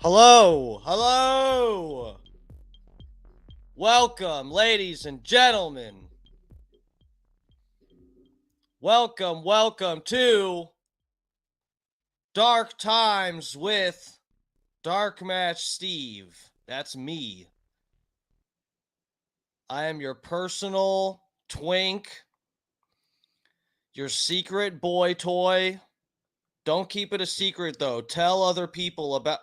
Hello, hello. Welcome, ladies and gentlemen. Welcome to Dark Times with Dark Match Steve. That's me. I am your personal twink, your secret boy toy. Don't keep it a secret though. Tell other people about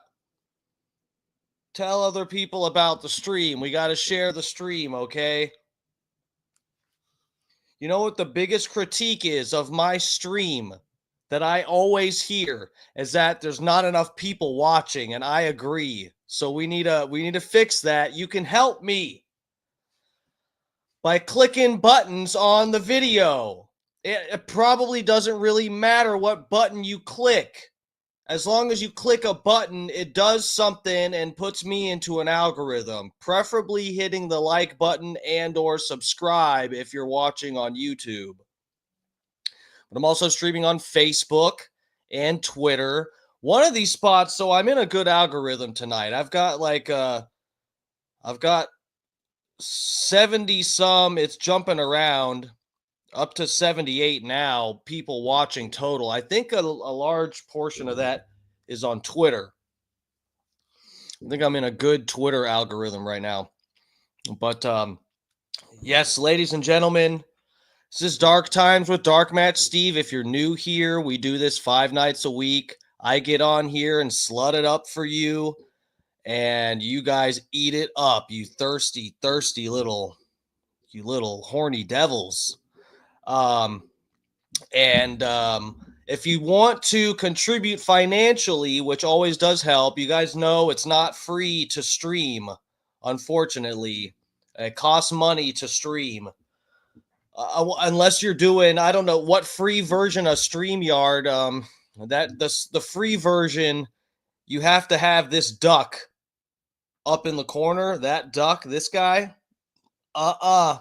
the stream. We got to share the stream, okay? You know what the biggest critique is of my stream that I always hear is that there's not enough people watching, and I agree. So we need to fix that. You can help me by clicking buttons on the video. It probably doesn't really matter what button you click. As long as you click a button, it does something and puts me into an algorithm, preferably hitting the like button and or subscribe if you're watching on YouTube. But I'm also streaming on Facebook and Twitter. One of these spots, so I'm in a good algorithm tonight. I've got 70 some, it's jumping around up to 78 now, people watching total. I think a large portion of that is on Twitter. I think I'm in a good Twitter algorithm right now. But yes, ladies and gentlemen, this is Dark Times with Dark Match Steve. If you're new here, we do this 5 nights a week. I get on here and slut it up for you, and you guys eat it up, you thirsty little horny devils. And if you want to contribute financially, which always does help, you guys know it's not free to stream, unfortunately. It costs money to stream. Unless you're doing, I don't know what free version of StreamYard. The free version, you have to have this duck up in the corner. That duck, this guy. Uh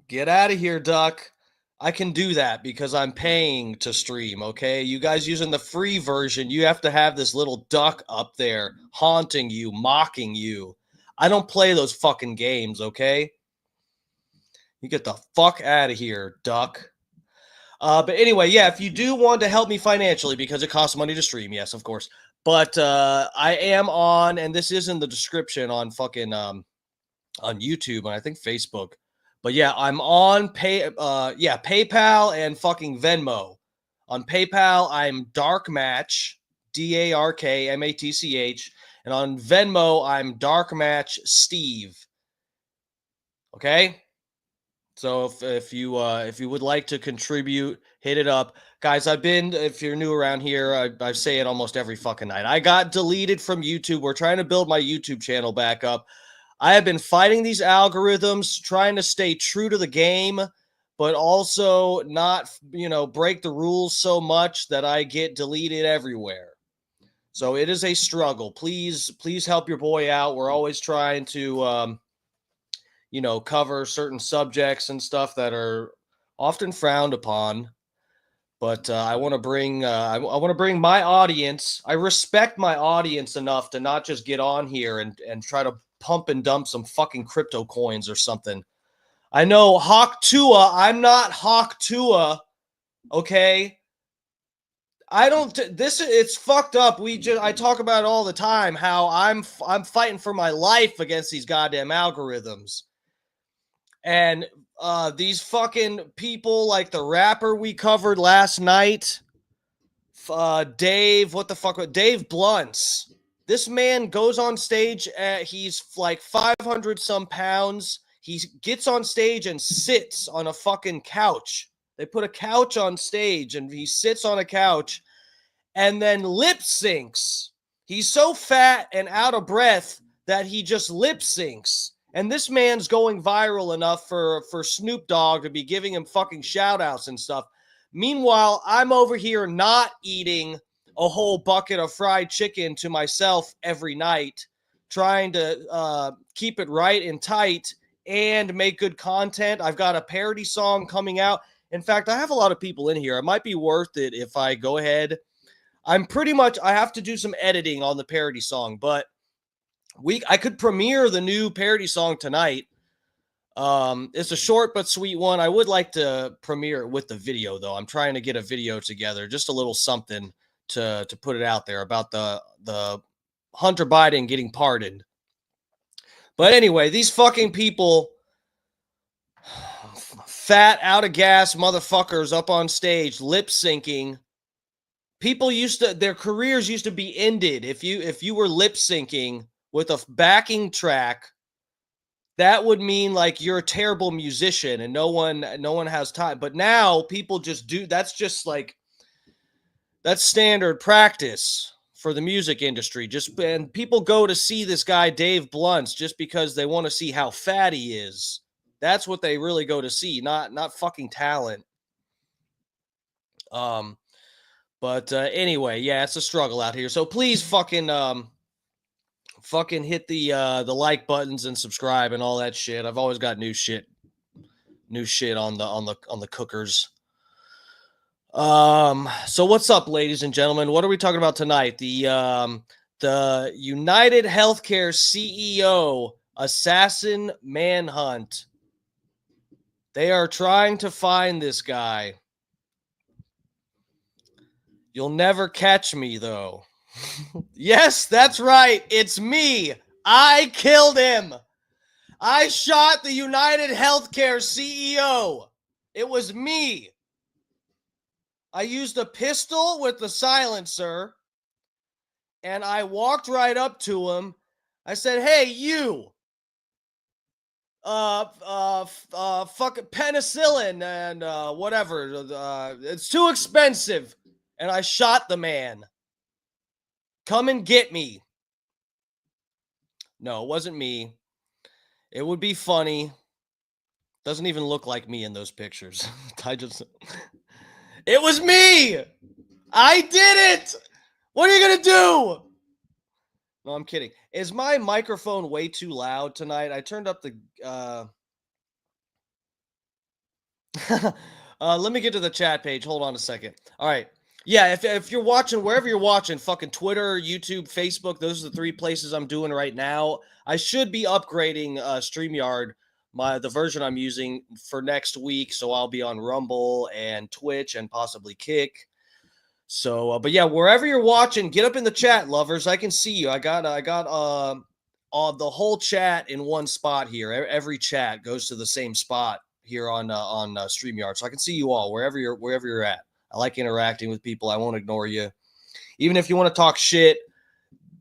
Get out of here, duck. I can do that because I'm paying to stream, okay? You guys using the free version, you have to have this little duck up there haunting you, mocking you. I don't play those fucking games, okay? You get the fuck out of here, duck. But anyway, yeah, if you do want to help me financially, because it costs money to stream, yes, of course. But I am on, and this is in the description on fucking on YouTube and I think Facebook. But yeah, I'm on PayPal and fucking Venmo. On PayPal, I'm Dark Match, DarkMatch, and on Venmo, I'm Dark Match Steve. Okay? So if you would like to contribute, hit it up. Guys, if you're new around here, I say it almost every fucking night. I got deleted from YouTube. We're trying to build my YouTube channel back up. I have been fighting these algorithms, trying to stay true to the game, but also not, break the rules so much that I get deleted everywhere. So it is a struggle. Please help your boy out. We're always trying to, cover certain subjects and stuff that are often frowned upon. But I want to bring, I want to bring my audience. I respect my audience enough to not just get on here and try to pump and dump some fucking crypto coins or something. I know Hawk Tua. I'm not Hawk Tua. Okay. It's fucked up. I talk about it all the time, how I'm fighting for my life against these goddamn algorithms. And these fucking people, like the rapper we covered last night, Dave, what the fuck, Dave Blunts. This man goes on stage he's like 500 some pounds. He gets on stage and sits on a fucking couch. They put a couch on stage and he sits on a couch and then lip syncs. He's so fat and out of breath that he just lip syncs. And this man's going viral enough for Snoop Dogg to be giving him fucking shout outs and stuff. Meanwhile, I'm over here not eating a whole bucket of fried chicken to myself every night, trying to keep it right and tight and make good content. I've got a parody song coming out. In fact, I have a lot of people in here. It might be worth it if I go ahead. I'm pretty much, I have to do some editing on the parody song, but I could premiere the new parody song tonight. It's a short but sweet one. I would like to premiere it with the video though. I'm trying to get a video together, just a little something to put it out there about the Hunter Biden getting pardoned. But anyway, these fucking people, fat, out of gas motherfuckers up on stage, lip syncing. People used to, their careers used to be ended if you were lip syncing with a backing track. That would mean like you're a terrible musician and no one has time. But now people just do, that's just like, that's standard practice for the music industry. Just, and people go to see this guy Dave Blunts just because they want to see how fat he is. That's what they really go to see, not fucking talent. But anyway, yeah, it's a struggle out here. So please fucking hit the like buttons and subscribe and all that shit. I've always got new shit on the cookers. So what's up, ladies and gentlemen? What are we talking about tonight? The United Healthcare CEO assassin manhunt. They are trying to find this guy. You'll never catch me, though. Yes, that's right. It's me. I killed him. I shot the United Healthcare CEO. It was me. I used a pistol with the silencer, and I walked right up to him. I said, "Hey, you. Fucking penicillin and whatever. It's too expensive." And I shot the man. Come and get me. No, it wasn't me. It would be funny. Doesn't even look like me in those pictures. It was me. I did it. What are you going to do? No, I'm kidding. Is my microphone way too loud tonight? I turned up the, let me get to the chat page. Hold on a second. All right. Yeah, if you're watching, wherever you're watching, fucking Twitter, YouTube, Facebook, those are the three places I'm doing right now. I should be upgrading StreamYard, the version I'm using for next week, so I'll be on Rumble and Twitch and possibly Kick. So, but yeah, wherever you're watching, get up in the chat, lovers. I can see you. I got the whole chat in one spot here. Every chat goes to the same spot here on StreamYard, so I can see you all wherever you're at. I like interacting with people. I won't ignore you. Even if you want to talk shit,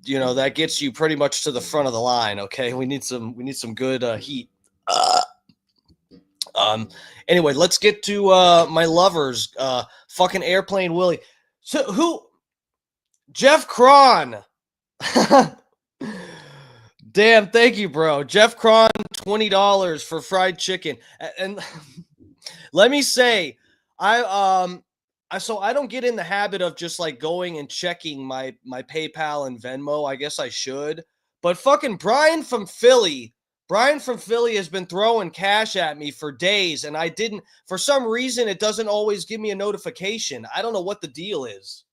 you know, that gets you pretty much to the front of the line, okay? We need some good heat. Anyway, let's get to my lovers. Fucking Airplane Willie. So who? Jeff Cron. Damn, thank you, bro. Jeff Cron, $20 for fried chicken. And let me say, so I don't get in the habit of just like going and checking my PayPal and Venmo. I guess I should. But fucking Brian from Philly has been throwing cash at me for days, and I didn't, for some reason, it doesn't always give me a notification. I don't know what the deal is.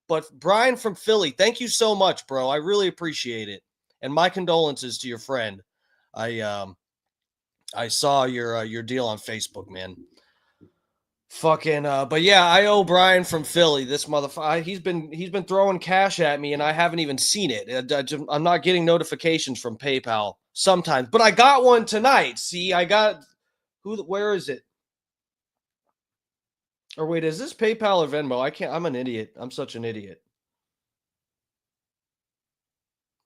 But Brian from Philly, thank you so much, bro. I really appreciate it. And my condolences to your friend. I saw your deal on Facebook, man. Fucking but yeah, I owe Brian from Philly, this motherfucker. He's been throwing cash at me and I haven't even seen it. I'm not getting notifications from PayPal sometimes, but I got one tonight. See, I got where is it? Or wait, is this PayPal or Venmo? I'm an idiot. I'm such an idiot.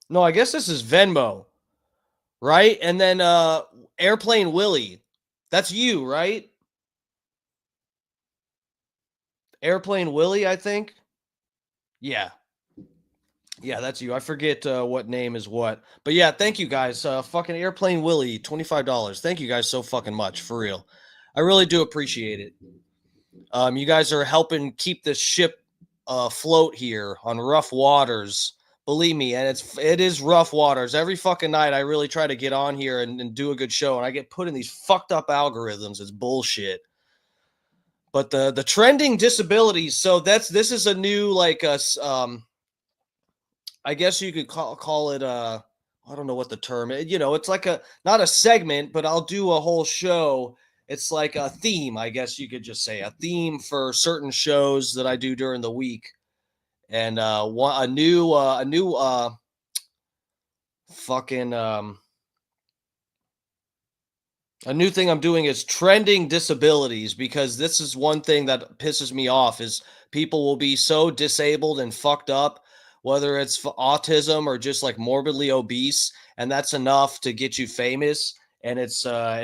No, I guess this is Venmo. Right? And then Airplane Willie. That's you, right? Airplane Willie, I think. Yeah. Yeah, that's you. I forget what name is what. But yeah, thank you guys. Fucking Airplane Willie, $25. Thank you guys so fucking much, for real. I really do appreciate it. You guys are helping keep this ship afloat here on rough waters. Believe me, and it is rough waters. Every fucking night I really try to get on here and do a good show, and I get put in these fucked up algorithms. It's bullshit. But the trending disabilities. So this is a new like I guess you could call it I don't know what the term is. It's like a not a segment, but I'll do a whole show. It's like a theme, I guess you could just say a theme for certain shows that I do during the week. And a new fucking a new thing I'm doing is trending disabilities, because this is one thing that pisses me off is people will be so disabled and fucked up, whether it's for autism or just like morbidly obese, and that's enough to get you famous, and it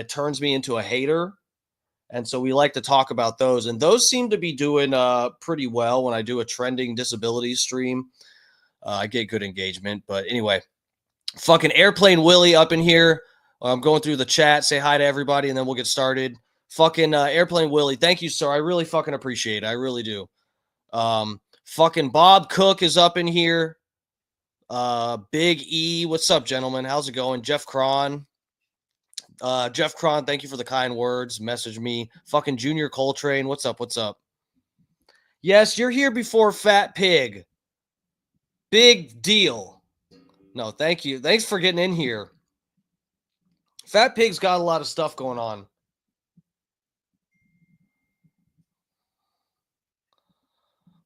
turns me into a hater. And so we like to talk about those, and those seem to be doing pretty well when I do a trending disabilities stream. I get good engagement, but anyway, fucking Airplane Willie up in here. I'm going through the chat. Say hi to everybody, and then we'll get started. Fucking Airplane Willie, thank you, sir. I really fucking appreciate it. I really do. Fucking Bob Cook is up in here. Big E, what's up, gentlemen? How's it going? Jeff Cron. Jeff Cron, thank you for the kind words. Message me. Fucking Junior Coltrane, what's up? What's up? Yes, you're here before Fat Pig. Big deal. No, thank you. Thanks for getting in here. Fat Pig's got a lot of stuff going on.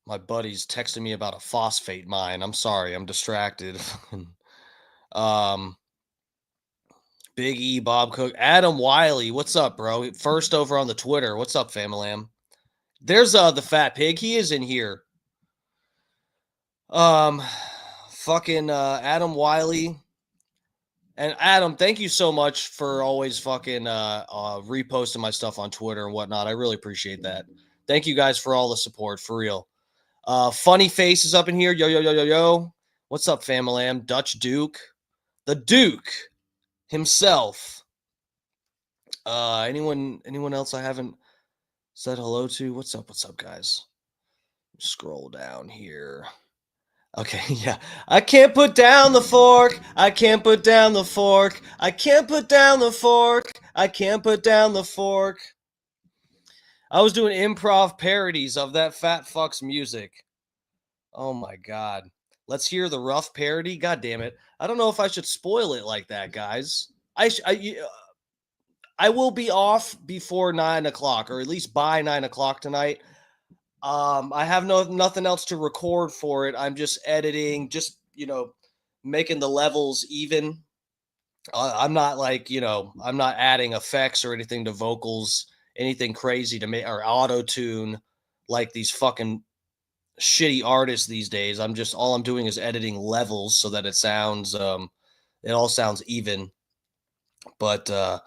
My buddy's texting me about a phosphate mine. I'm sorry, I'm distracted. um, Big E, Bob Cook, Adam Wiley. What's up, bro? First over on the Twitter. What's up, Famalam? There's the Fat Pig. He is in here. Um, fucking Adam Wiley. And Adam, thank you so much for always fucking reposting my stuff on Twitter and whatnot. I really appreciate that. Thank you guys for all the support, for real. Funny Face is up in here. Yo, yo, yo, yo, yo. What's up, Famalam? Dutch Duke. The Duke himself. Anyone else I haven't said hello to? What's up, guys? Scroll down here. Okay, yeah. I can't put down the fork. I can't put down the fork. I can't put down the fork. I can't put down the fork. I was doing improv parodies of that fat fuck's music. Oh my god. Let's hear the rough parody. God damn it. I don't know if I should spoil it like that, guys. I will be off before 9 o'clock, or at least by 9 o'clock tonight. I have nothing else to record for it. I'm just editing, just making the levels even. I'm not I'm not adding effects or anything to vocals, anything crazy to make or auto tune like these fucking shitty artists these days. All I'm doing is editing levels so that it all sounds even. But I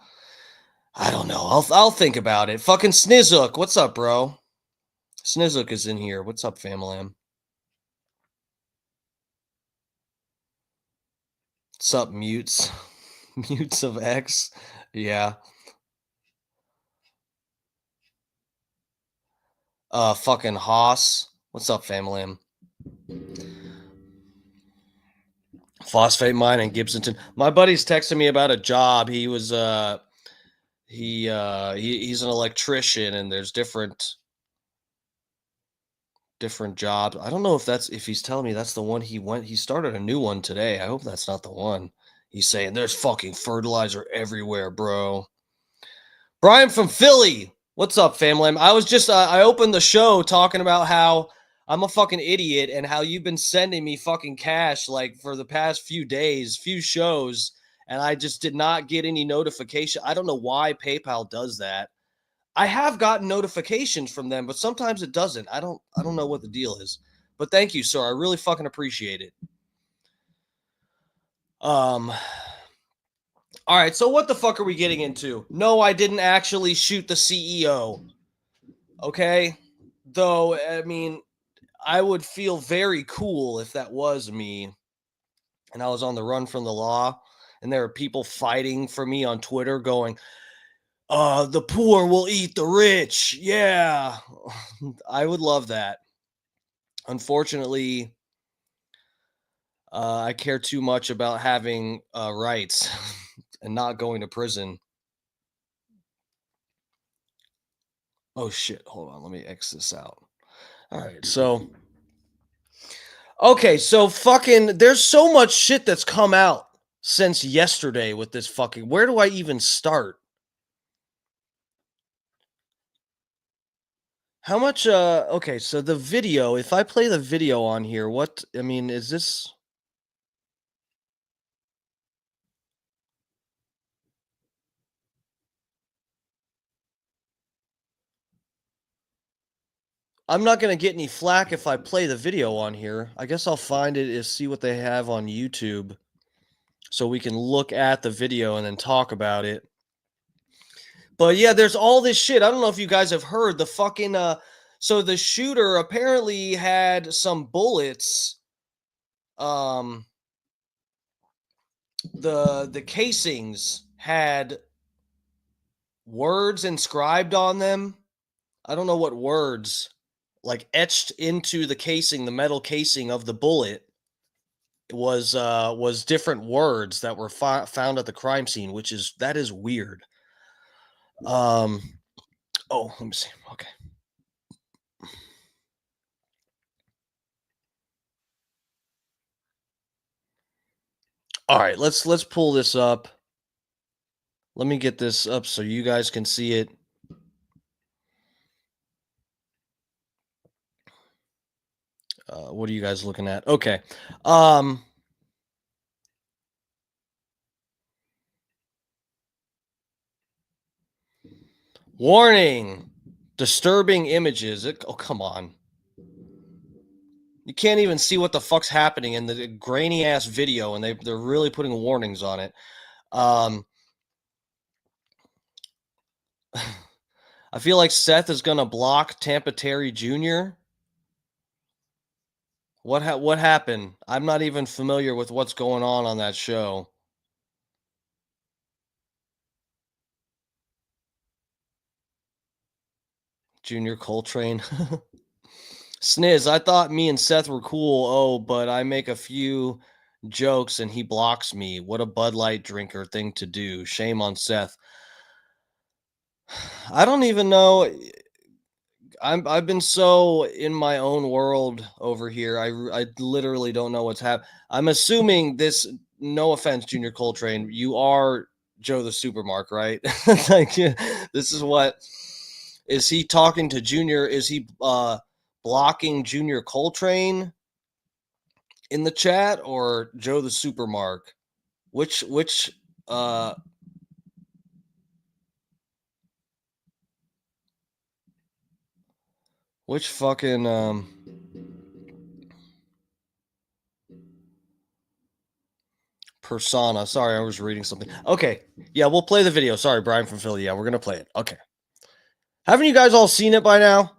don't know. I'll think about it. Fucking Snizook, what's up, bro? Snizook is in here. What's up, Famalam? What's up, mutes? Mutes of X. Yeah. Fucking Haas. What's up, Famalam? Phosphate mine in Gibsonton. My buddy's texting me about a job. He's an electrician, and there's different jobs. I don't know if he's telling me that's the one he started a new one today. I hope that's not the one. He's saying there's fucking fertilizer everywhere, bro. Brian from Philly. What's up, family? I was just I opened the show talking about how I'm a fucking idiot and how you've been sending me fucking cash like for the past few days, few shows, and I just did not get any notification. I don't know why PayPal does that. I have gotten notifications from them, but sometimes it doesn't. I don't know what the deal is. But thank you, sir. I really fucking appreciate it. All right, so what the fuck are we getting into? No, I didn't actually shoot the CEO. Okay? Though, I mean, I would feel very cool if that was me and I was on the run from the law and there are people fighting for me on Twitter going, the poor will eat the rich. Yeah. I would love that. Unfortunately, I care too much about having rights and not going to prison. Oh shit, hold on, let me X this out. All right, so okay, so fucking there's so much shit that's come out since yesterday with this fucking where do I even start? How much okay, so the video, if I play the video on here, what I mean, is this I'm not gonna get any flack if I play the video on here. I guess I'll find it is see what they have on YouTube so we can look at the video and then talk about it. But yeah, there's all this shit. I don't know if you guys have heard the fucking so the shooter apparently had some bullets. Um the casings had words inscribed on them. I don't know what words like etched into the casing, the metal casing of the bullet was different words that were found at the crime scene, which is that is weird. Um oh, let me see. Okay. All right, let's pull this up. Let me get this up so you guys can see it. What are you guys looking at? Okay. Um Warning. Disturbing images. Oh, come on. You can't even see what the fuck's happening in the grainy ass video, and they're really putting warnings on it. Um I feel like Seth is gonna block Tampa Terry Jr. What happened? I'm not even familiar with what's going on that show. Junior Coltrane. Sniz, I thought me and Seth were cool. Oh, but I make a few jokes and he blocks me. What a Bud Light drinker thing to do. Shame on Seth. I don't even know. I've been so in my own world over here. I literally don't know what's happening. I'm assuming this. No offense, Junior Coltrane, you are Joe the Supermark, right? Like this is what is he talking to Junior? Is he blocking Junior Coltrane in the chat or Joe the Supermark? Which uh which fucking persona. Sorry, I was reading something. Okay. Yeah, we'll play the video. Sorry, Brian from Philly. Yeah, we're gonna play it. Okay. Haven't you guys all seen it by now?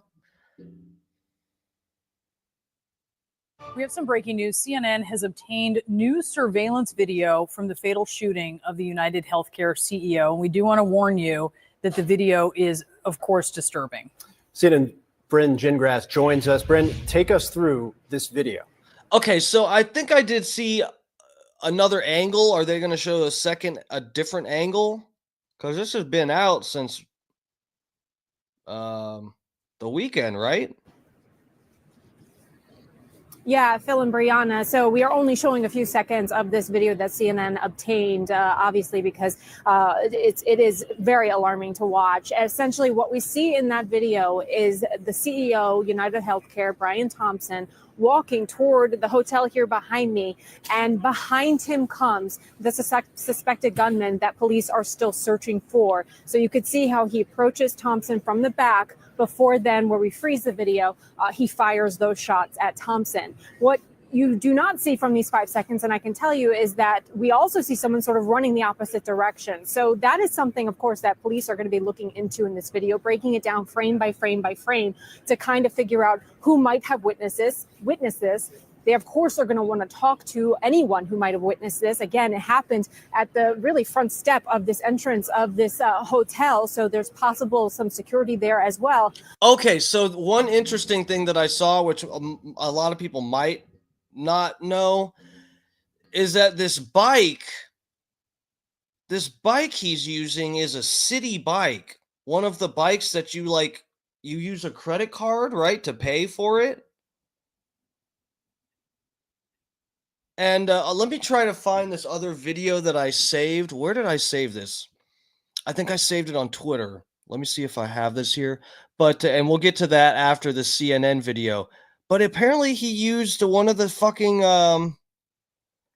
We have some breaking news. CNN has obtained new surveillance video from the fatal shooting of the United Healthcare CEO. And we do want to warn you that the video is, of course, disturbing. CNN Bryn Gingras joins us. Bryn, take us through this video. Okay, so I think I did see another angle. Are they going to show a different angle? Because this has been out since the weekend, right? Yeah, Phil and Brianna. So we are only showing a few seconds of this video that CNN obtained, obviously, because it is very alarming to watch. Essentially, what we see in that video is the CEO, United Healthcare, Brian Thompson, walking toward the hotel here behind me, and behind him comes the suspected gunman that police are still searching for. So you could see how he approaches Thompson from the back. Before then, where we freeze the video, he fires those shots at Thompson. What you do not see from these 5 seconds, and I can tell you, is that we also see someone sort of running the opposite direction. So that is something, of course, that police are going to be looking into in this video, breaking it down frame by frame by frame to kind of figure out who might have witnessed this. They, of course, are going to want to talk to anyone who might have witnessed this. Again, it happened at the really front step of this entrance of this hotel, so there's possible some security there as well. Okay, so one interesting thing that I saw, which a lot of people might not know, is that this bike he's using is a city bike. One of the bikes that you like you use a credit card, right, to pay for it. And let me try to find this other video that I saved. Where did I save this? I think I saved it on Twitter. Let me see if I have this here. But and we'll get to that after the CNN video. But apparently he used one of the fucking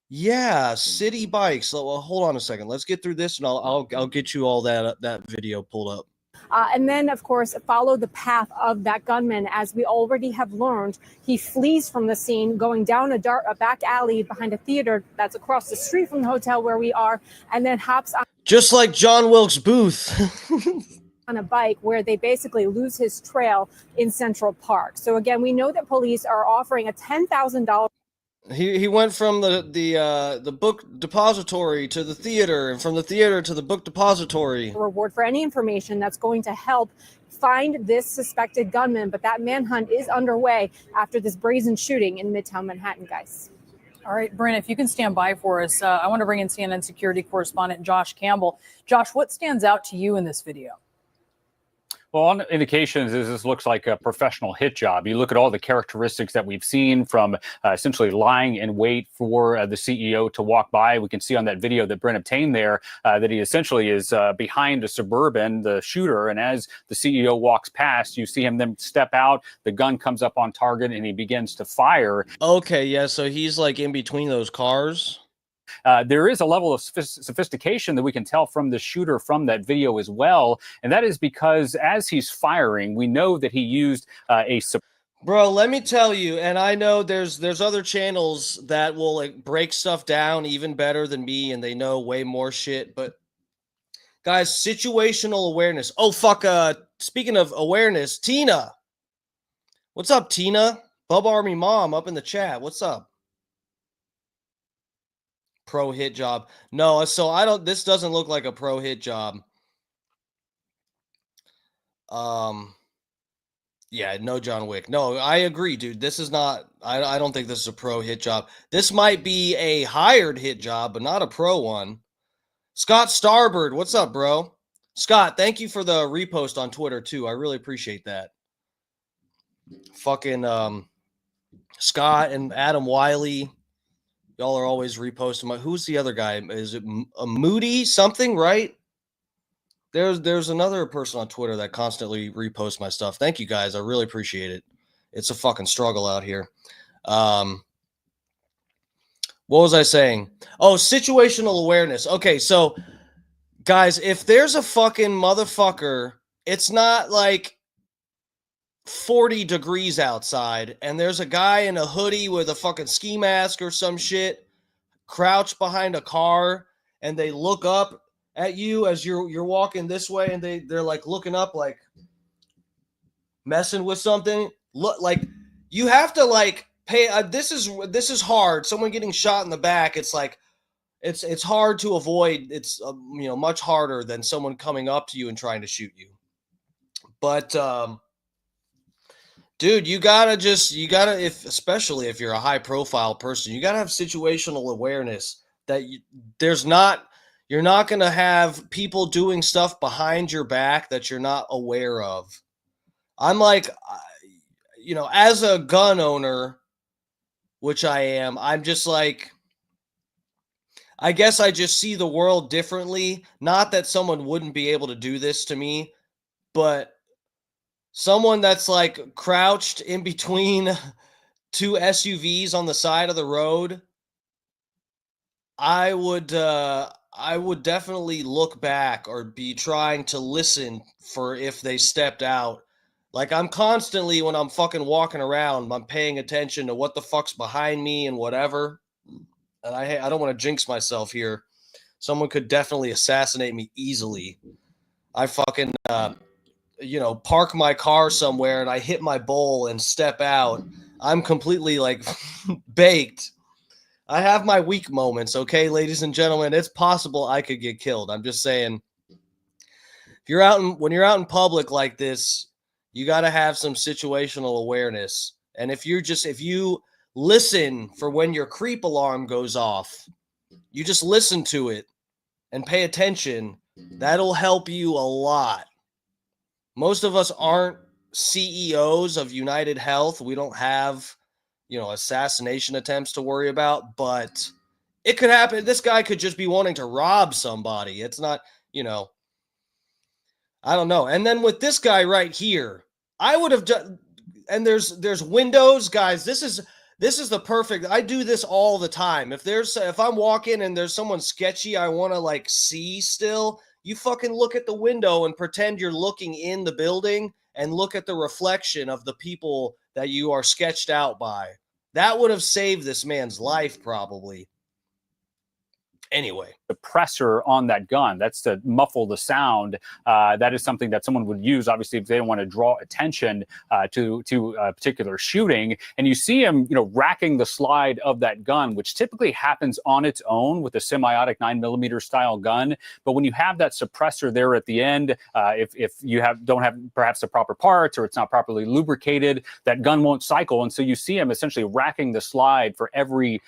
yeah, city bikes. So well, hold on a second. Let's get through this and I'll get you all that video pulled up. And then, of course, follow the path of that gunman. As we already have learned, he flees from the scene, going down a back alley behind a theater that's across the street from the hotel where we are, and then hops on Just like John Wilkes Booth. on a bike, where they basically lose his trail in Central Park. So again, we know that police are offering a $10,000. He went from the book depository to the theater, and from the theater to the book depository. Reward for any information that's going to help find this suspected gunman. But that manhunt is underway after this brazen shooting in Midtown Manhattan, guys. All right, Bryn, if you can stand by for us, I want to bring in CNN security correspondent Josh Campbell. Josh, what stands out to you in this video? Well, on indications is this looks like a professional hit job. You look at all the characteristics that we've seen, from essentially lying in wait for the CEO to walk by. We can see on that video that Brent obtained there that he essentially is behind a Suburban, the shooter. And as the CEO walks past, you see him then step out. The gun comes up on target and he begins to fire. Okay, yeah, so he's like in between those cars. There is a level of sophistication that we can tell from the shooter from that video as well. And that is because as he's firing, we know that he used Bro, let me tell you, and I know there's other channels that will like break stuff down even better than me, and they know way more shit. But guys, situational awareness. Oh fuck, speaking of awareness, Tina. What's up, Tina? Bub Army Mom up in the chat. What's up? Pro hit job. No, so this doesn't look like a pro hit job. Yeah, no John Wick. No, I agree, dude. This is not, I don't think this is a pro hit job. This might be a hired hit job, but not a pro one. Scott Starbird, what's up, bro? Scott, thank you for the repost on Twitter too. I really appreciate that. Fucking Scott and Adam Wiley. Y'all are always reposting who's the other guy? Is it a Moody something, right? There's another person on Twitter that constantly reposts my stuff. Thank you guys. I really appreciate it. It's a fucking struggle out here. What was I saying? Oh, situational awareness. Okay, so guys, if there's a fucking motherfucker, it's not like 40 degrees outside and there's a guy in a hoodie with a fucking ski mask or some shit crouched behind a car, and they look up at you as you're walking this way, and they're like looking up, like messing with something. Look, like you have to like pay. This is hard. Someone getting shot in the back. It's like it's hard to avoid. It's much harder than someone coming up to you and trying to shoot you. But dude, you gotta, especially if you're a high profile person, you gotta have situational awareness that you're not gonna have people doing stuff behind your back that you're not aware of. I'm like, as a gun owner, which I am, I'm just like, I guess I just see the world differently. Not that someone wouldn't be able to do this to me, but someone that's like crouched in between two SUVs on the side of the road, I would definitely look back or be trying to listen for if they stepped out. Like I'm constantly, when I'm fucking walking around, I'm paying attention to what the fuck's behind me and whatever. And I don't want to jinx myself here. Someone could definitely assassinate me easily. I fucking park my car somewhere and I hit my bowl and step out, I'm completely like baked. I have my weak moments, okay, ladies and gentlemen. It's possible I could get killed. I'm just saying, when you're out in public like this, you got to have some situational awareness. And if you listen for when your creep alarm goes off, you just listen to it and pay attention, that'll help you a lot. Most of us aren't CEOs of United Health. We don't have, assassination attempts to worry about, but it could happen. This guy could just be wanting to rob somebody. It's not, I don't know. And then with this guy right here, I would have done, and there's windows, guys. This is the perfect. I do this all the time. If I'm walking and there's someone sketchy I want to like see still, you fucking look at the window and pretend you're looking in the building and look at the reflection of the people that you are sketched out by. That would have saved this man's life probably. Anyway, suppressor on that gun. That's to muffle the sound. That is something that someone would use, obviously, if they don't want to draw attention to a particular shooting. And you see him, racking the slide of that gun, which typically happens on its own with a semiotic 9mm style gun. But when you have that suppressor there at the end, if you don't have perhaps the proper parts or it's not properly lubricated, that gun won't cycle. And so you see him essentially racking the slide for every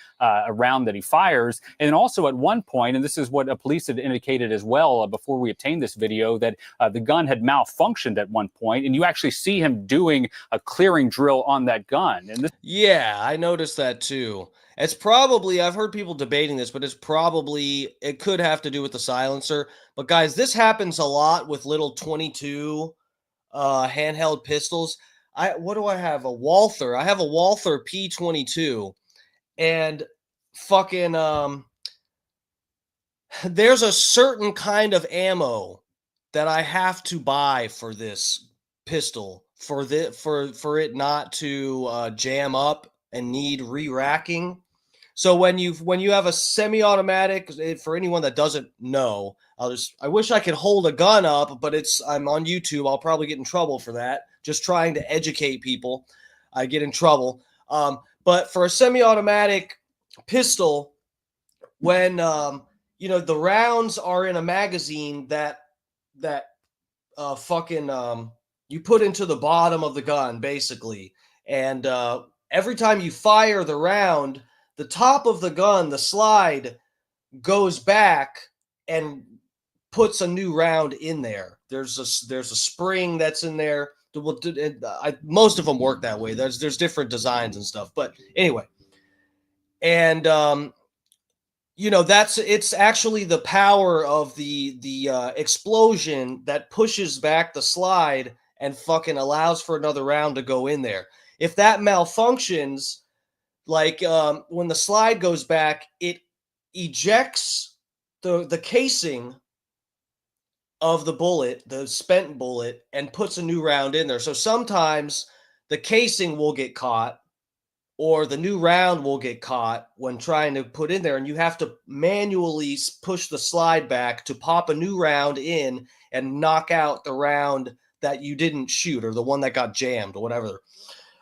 round that he fires. And then also at one point, and this is what police had indicated as well before we obtained this video, that the gun had malfunctioned at one point, and you actually see him doing a clearing drill on that gun. And yeah, I noticed that too. It's probably, I've heard people debating this, but it could have to do with the silencer. But guys, this happens a lot with little 22 handheld pistols. What do I have? A Walther. I have a Walther P22, and fucking there's a certain kind of ammo that I have to buy for this pistol for it not to jam up and need re-racking. So when you have a semi-automatic, for anyone that doesn't know, I wish I could hold a gun up, but I'm on YouTube. I'll probably get in trouble for that. Just trying to educate people, I get in trouble. But for a semi-automatic pistol, when the rounds are in a magazine that you put into the bottom of the gun, basically. And every time you fire the round, the top of the gun, the slide, goes back and puts a new round in there. There's a spring that's in there. Most of them work that way. There's different designs and stuff. But anyway, and it's actually the power of the explosion that pushes back the slide and fucking allows for another round to go in there. If that malfunctions, like when the slide goes back, it ejects the casing of the bullet, the spent bullet, and puts a new round in there. So sometimes the casing will get caught, or the new round will get caught when trying to put in there, and you have to manually push the slide back to pop a new round in and knock out the round that you didn't shoot, or the one that got jammed, or whatever.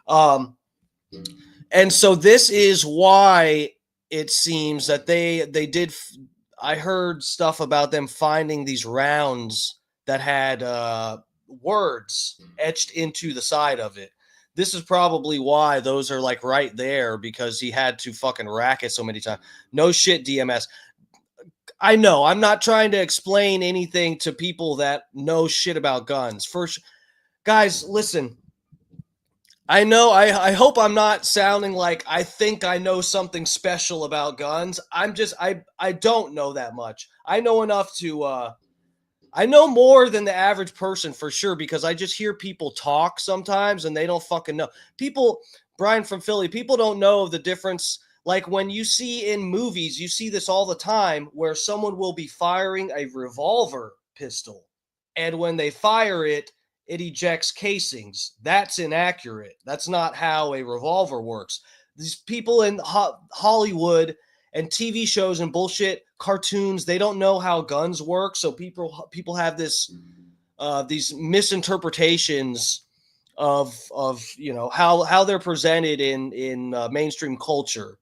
And so this is why it seems that they did. I heard stuff about them finding these rounds that had words etched into the side of it. This is probably why those are like right there, because he had to fucking rack it so many times. No shit, DMS. I know I'm not trying to explain anything to people that know shit about guns. First, guys, listen. I know, I hope I'm not sounding like I think I know something special about guns. I don't know that much. I know enough to, I know more than the average person for sure, because I just hear people talk sometimes and they don't fucking know. Brian from Philly, people don't know the difference. Like when you see in movies, you see this all the time where someone will be firing a revolver pistol, and when they fire it, it ejects casings. That's inaccurate. That's not how a revolver works. These people in Hollywood and TV shows and bullshit cartoons, they don't know how guns work. So people have these misinterpretations of how they're presented in mainstream culture.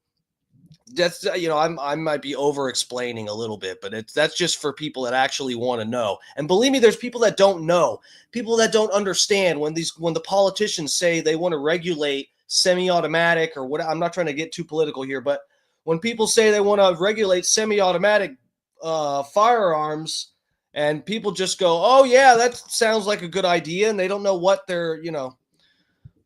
That's I might be over explaining a little bit, but that's just for people that actually want to know. And believe me, there's people that don't know, people that don't understand when the politicians say they want to regulate semi-automatic or what. I'm not trying to get too political here, but when people say they want to regulate semi-automatic firearms, And people just go, oh, yeah, that sounds like a good idea. And they don't know what they're,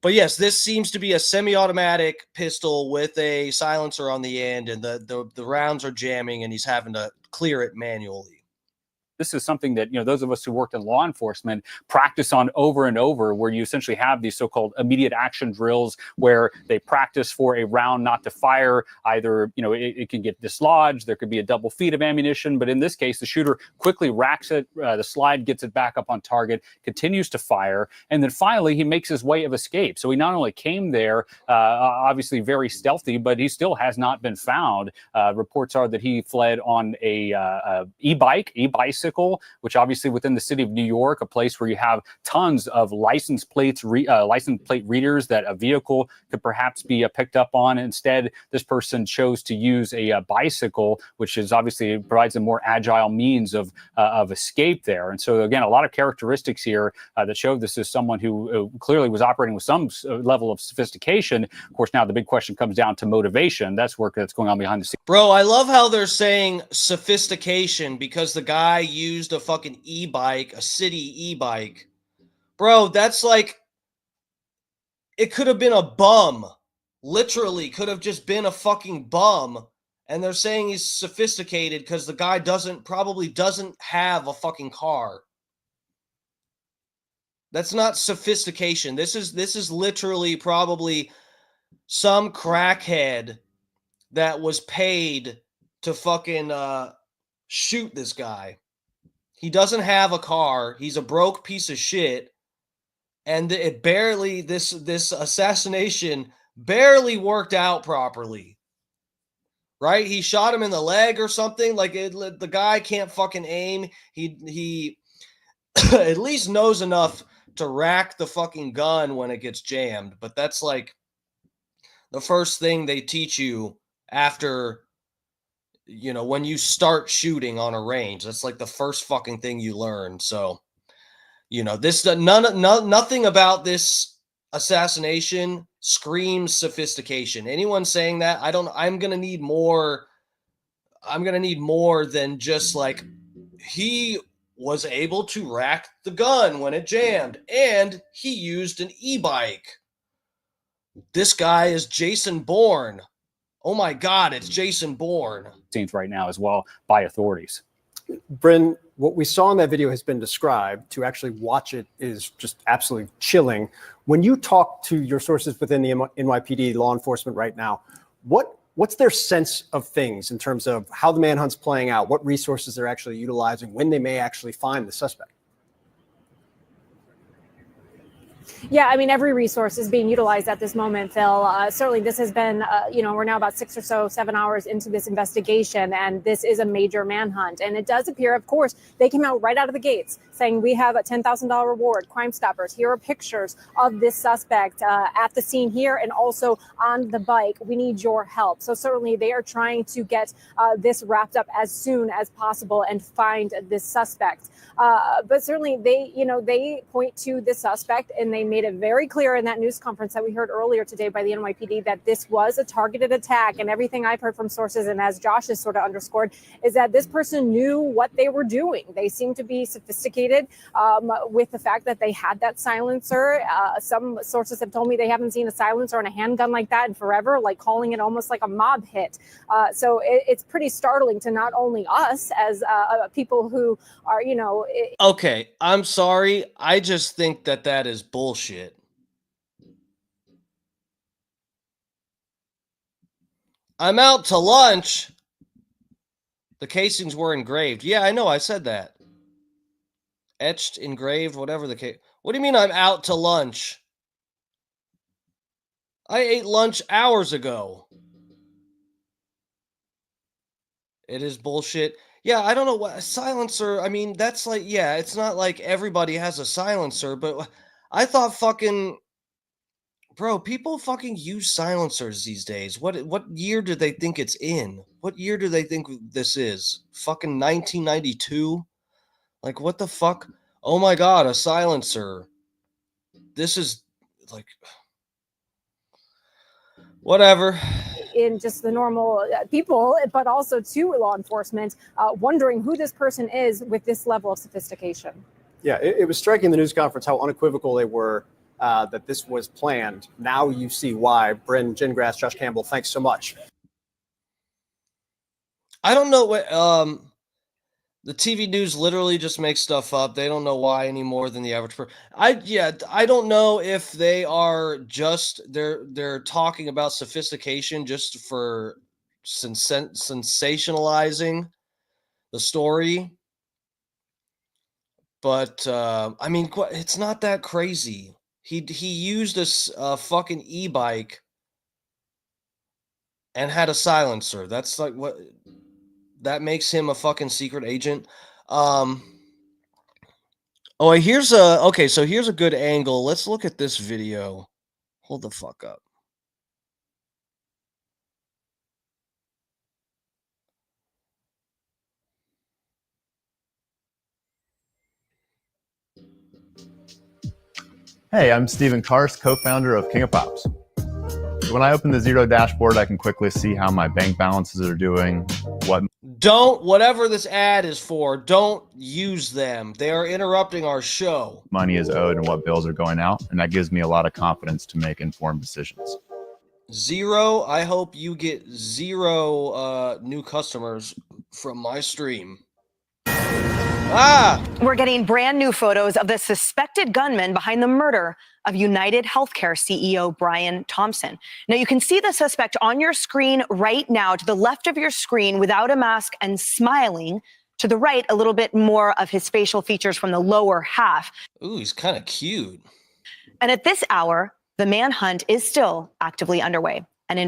But yes, this seems to be a semi-automatic pistol with a silencer on the end, and the rounds are jamming, and he's having to clear it manually. This is something that, those of us who worked in law enforcement practice on over and over, where you essentially have these so-called immediate action drills where they practice for a round not to fire. Either, it can get dislodged, there could be a double feed of ammunition, but in this case, the shooter quickly racks it, the slide gets it back up on target, continues to fire, and then finally he makes his way of escape. So he not only came there, obviously very stealthy, but he still has not been found. Reports are that he fled on a e-bicycle, which obviously within the city of New York, a place where you have tons of license plate readers that a vehicle could perhaps be picked up on. Instead, this person chose to use a bicycle, which is obviously provides a more agile means of escape there. And so again, a lot of characteristics here that show this is someone who clearly was operating with some level of sophistication. Of course, now the big question comes down to motivation. That's work that's going on behind the scenes. Bro, I love how they're saying sophistication because the guy used a fucking e-bike, a city e-bike. Bro, that's like, it could have been a bum. Literally could have just been a fucking bum. And they're saying he's sophisticated because the guy probably doesn't have a fucking car. That's not sophistication. This is literally probably some crackhead that was paid to fucking shoot this guy. He doesn't have a car. He's a broke piece of shit. And it barely, this assassination barely worked out properly. Right? He shot him in the leg or something. Like, the guy can't fucking aim. He at least knows enough to rack the fucking gun when it gets jammed. But that's like the first thing they teach you after, when you start shooting on a range. That's like the first fucking thing you learn. So, this nothing about this assassination screams sophistication. Anyone saying that, I'm going to need more. I'm going to need more than just like, he was able to rack the gun when it jammed and he used an e-bike. This guy is Jason Bourne. Oh my God, it's Jason Bourne. Right now as well by authorities. Bryn, what we saw in that video has been described. To actually watch it is just absolutely chilling. When you talk to your sources within the NYPD law enforcement right now, what's their sense of things in terms of how the manhunt's playing out, what resources they're actually utilizing, when they may actually find the suspect? Yeah, I mean, every resource is being utilized at this moment, Phil. Certainly, this has been, we're now about 7 hours into this investigation, and this is a major manhunt. And it does appear, of course, they came out right out of the gates saying we have a $10,000 reward, Crime Stoppers. Here are pictures of this suspect at the scene here and also on the bike. We need your help. So certainly they are trying to get this wrapped up as soon as possible and find this suspect. But certainly they point to the suspect, and they made it very clear in that news conference that we heard earlier today by the NYPD that this was a targeted attack. And everything I've heard from sources, and as Josh has sort of underscored, is that this person knew what they were doing. They seem to be sophisticated with the fact that they had that silencer. Some sources have told me they haven't seen a silencer on a handgun like that in forever, like calling it almost like a mob hit. So it's pretty startling to not only us as people who are, Okay, I'm sorry. I just think that is bullshit. I'm out to lunch. The casings were engraved. Yeah, I know. I said that. Etched, engraved, whatever the case. What do you mean I'm out to lunch? I ate lunch hours ago. It is bullshit. Yeah, I don't know what a silencer. I mean, that's like, yeah, it's not like everybody has a silencer, but I thought fucking, bro, people fucking use silencers these days. What year do they think it's in? What year do they think this is? Fucking 1992? Like, what the fuck? Oh my God, a silencer. This is like, whatever. in just the normal people, but also to law enforcement, wondering who this person is with this level of sophistication. Yeah, it was striking in the news conference how unequivocal they were that this was planned. Now you see why. Bryn Gingras, Josh Campbell, thanks so much. I don't know what the TV news literally just makes stuff up. They don't know why any more than the average person. I don't know if they are just they're talking about sophistication just for sensationalizing the story. But I mean, it's not that crazy. He used a fucking e-bike and had a silencer. That's like what that makes him a fucking secret agent. Oh, here's so here's a good angle. Let's look at this video. Hold the fuck up. Hey, I'm Stephen Karst, co-founder of King of Pops. When I open the Zero dashboard, I can quickly see how my bank balances are doing, Whatever this ad is for, don't use them. They are interrupting our show. Money is owed and what bills are going out, and that gives me a lot of confidence to make informed decisions. Zero, I hope you get zero new customers from my stream. We're getting brand new photos of the suspected gunman behind the murder of United Healthcare CEO Brian Thompson. Now, you can see the suspect on your screen right now, to the left of your screen, without a mask and smiling. To the right, a little bit more of his facial features from the lower half. Ooh, he's kind of cute. And at this hour, the manhunt is still actively underway, and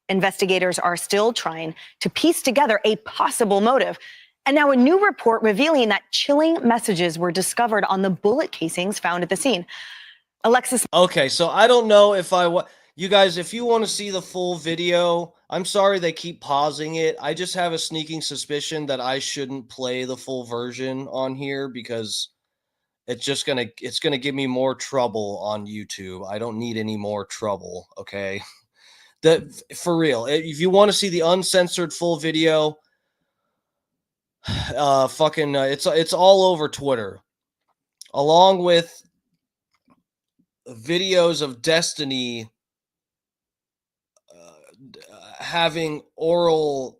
investigators are still trying to piece together a possible motive. And now a new report revealing that chilling messages were discovered on the bullet casings found at the scene. Alexis. Okay, so I don't know if you guys, if you want to see the full video, I'm sorry they keep pausing it. I just have a sneaking suspicion that I shouldn't play the full version on here because it's gonna give me more trouble on YouTube. I don't need any more trouble, okay? For real. If you want to see the uncensored full video, it's all over Twitter, along with videos of Destiny having oral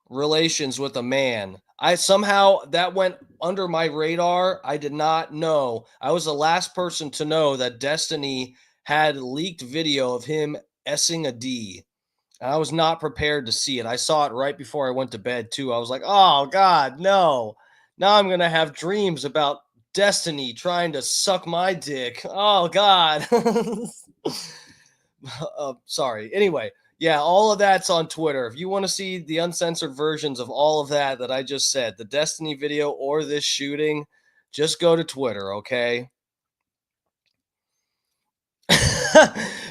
relations with a man. That went under my radar. I did not know. I was the last person to know that Destiny had leaked video of him S-ing a D. And I was not prepared to see it. I saw it right before I went to bed, too. I was like, oh, God, no. Now I'm going to have dreams about Destiny trying to suck my dick. Oh, God. Sorry. Anyway, yeah, all of that's on Twitter. If you want to see the uncensored versions of all of that I just said, the Destiny video or this shooting, just go to Twitter, okay?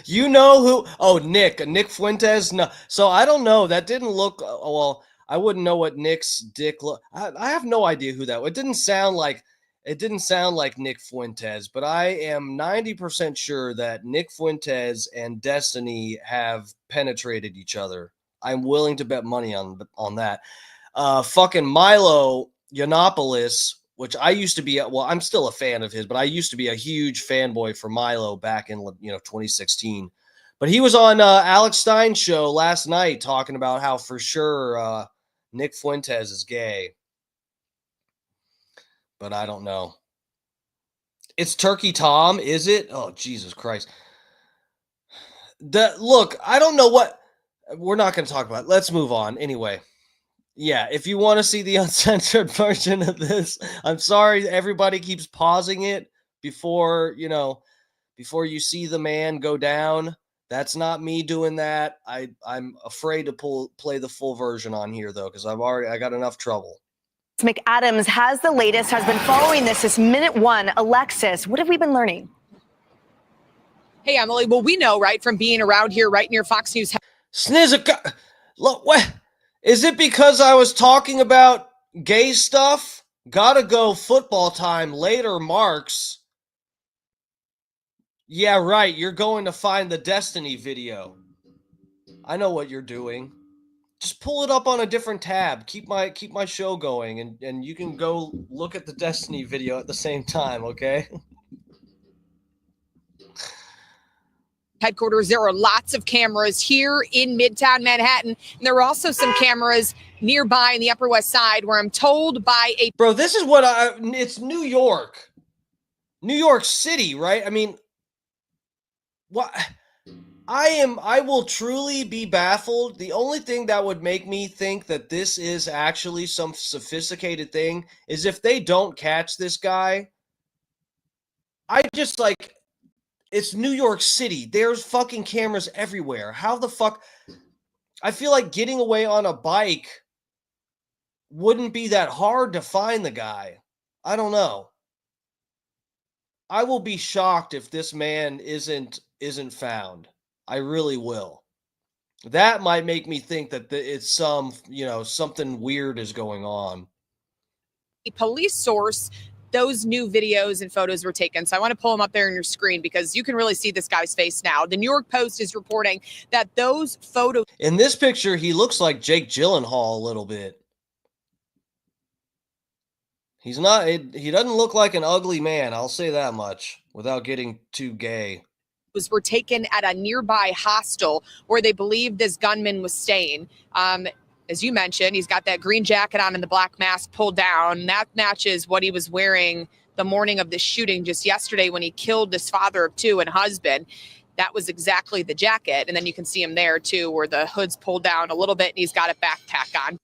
You know who? Oh, Nick Fuentes. No, so I don't know. That didn't look well. I wouldn't know what Nick's dick look. I have no idea who that was. It didn't sound like Nick Fuentes, but I am 90% sure that Nick Fuentes and Destiny have penetrated each other. I'm willing to bet money on that. Fucking Milo Yiannopoulos, which I used to be, I'm still a fan of his, but I used to be a huge fanboy for Milo back in 2016. But he was on Alex Stein's show last night talking about how for sure Nick Fuentes is gay. But I don't know. It's Turkey Tom, is it? Oh, Jesus Christ. Look, I don't know what. We're not going to talk about it. Let's move on. Anyway. Yeah, if you want to see the uncensored version of this, I'm sorry everybody keeps pausing it before you see the man go down. That's not me doing that. I'm afraid to play the full version on here though, because I got enough trouble. McAdams has the latest, has been following this minute one. Alexis, what have we been learning? Hey, Emily. Well, we know, right, from being around here right near Fox News. Snizzica, look, what? Is it because I was talking about gay stuff? Gotta go football time later, Marks. Yeah, right. You're going to find the Destiny video. I know what you're doing. Just pull it up on a different tab. Keep my show going, and you can go look at the Destiny video at the same time, okay? Headquarters. There are lots of cameras here in Midtown Manhattan. And there are also some cameras nearby in the Upper West Side where I'm told by a Bro, this is what it's New York. New York City, right? I mean, what I will truly be baffled. The only thing that would make me think that this is actually some sophisticated thing is if they don't catch this guy. I just like, it's New York City. There's fucking cameras everywhere. How the fuck? I feel like getting away on a bike wouldn't be that hard to find the guy. I don't know. I will be shocked if this man isn't found. I really will. That might make me think that it's something weird is going on. police source. Those new videos and photos were taken. So I want to pull them up there on your screen because you can really see this guy's face now. The New York Post is reporting that those photos. In this picture, he looks like Jake Gyllenhaal a little bit. He's not, he doesn't look like an ugly man, I'll say that much, without getting too gay. Were taken at a nearby hostel where they believe this gunman was staying. As you mentioned, he's got that green jacket on and the black mask pulled down. That matches what he was wearing the morning of the shooting just yesterday when he killed this father of two and husband. That was exactly the jacket. And then you can see him there too, where the hood's pulled down a little bit and he's got a backpack on.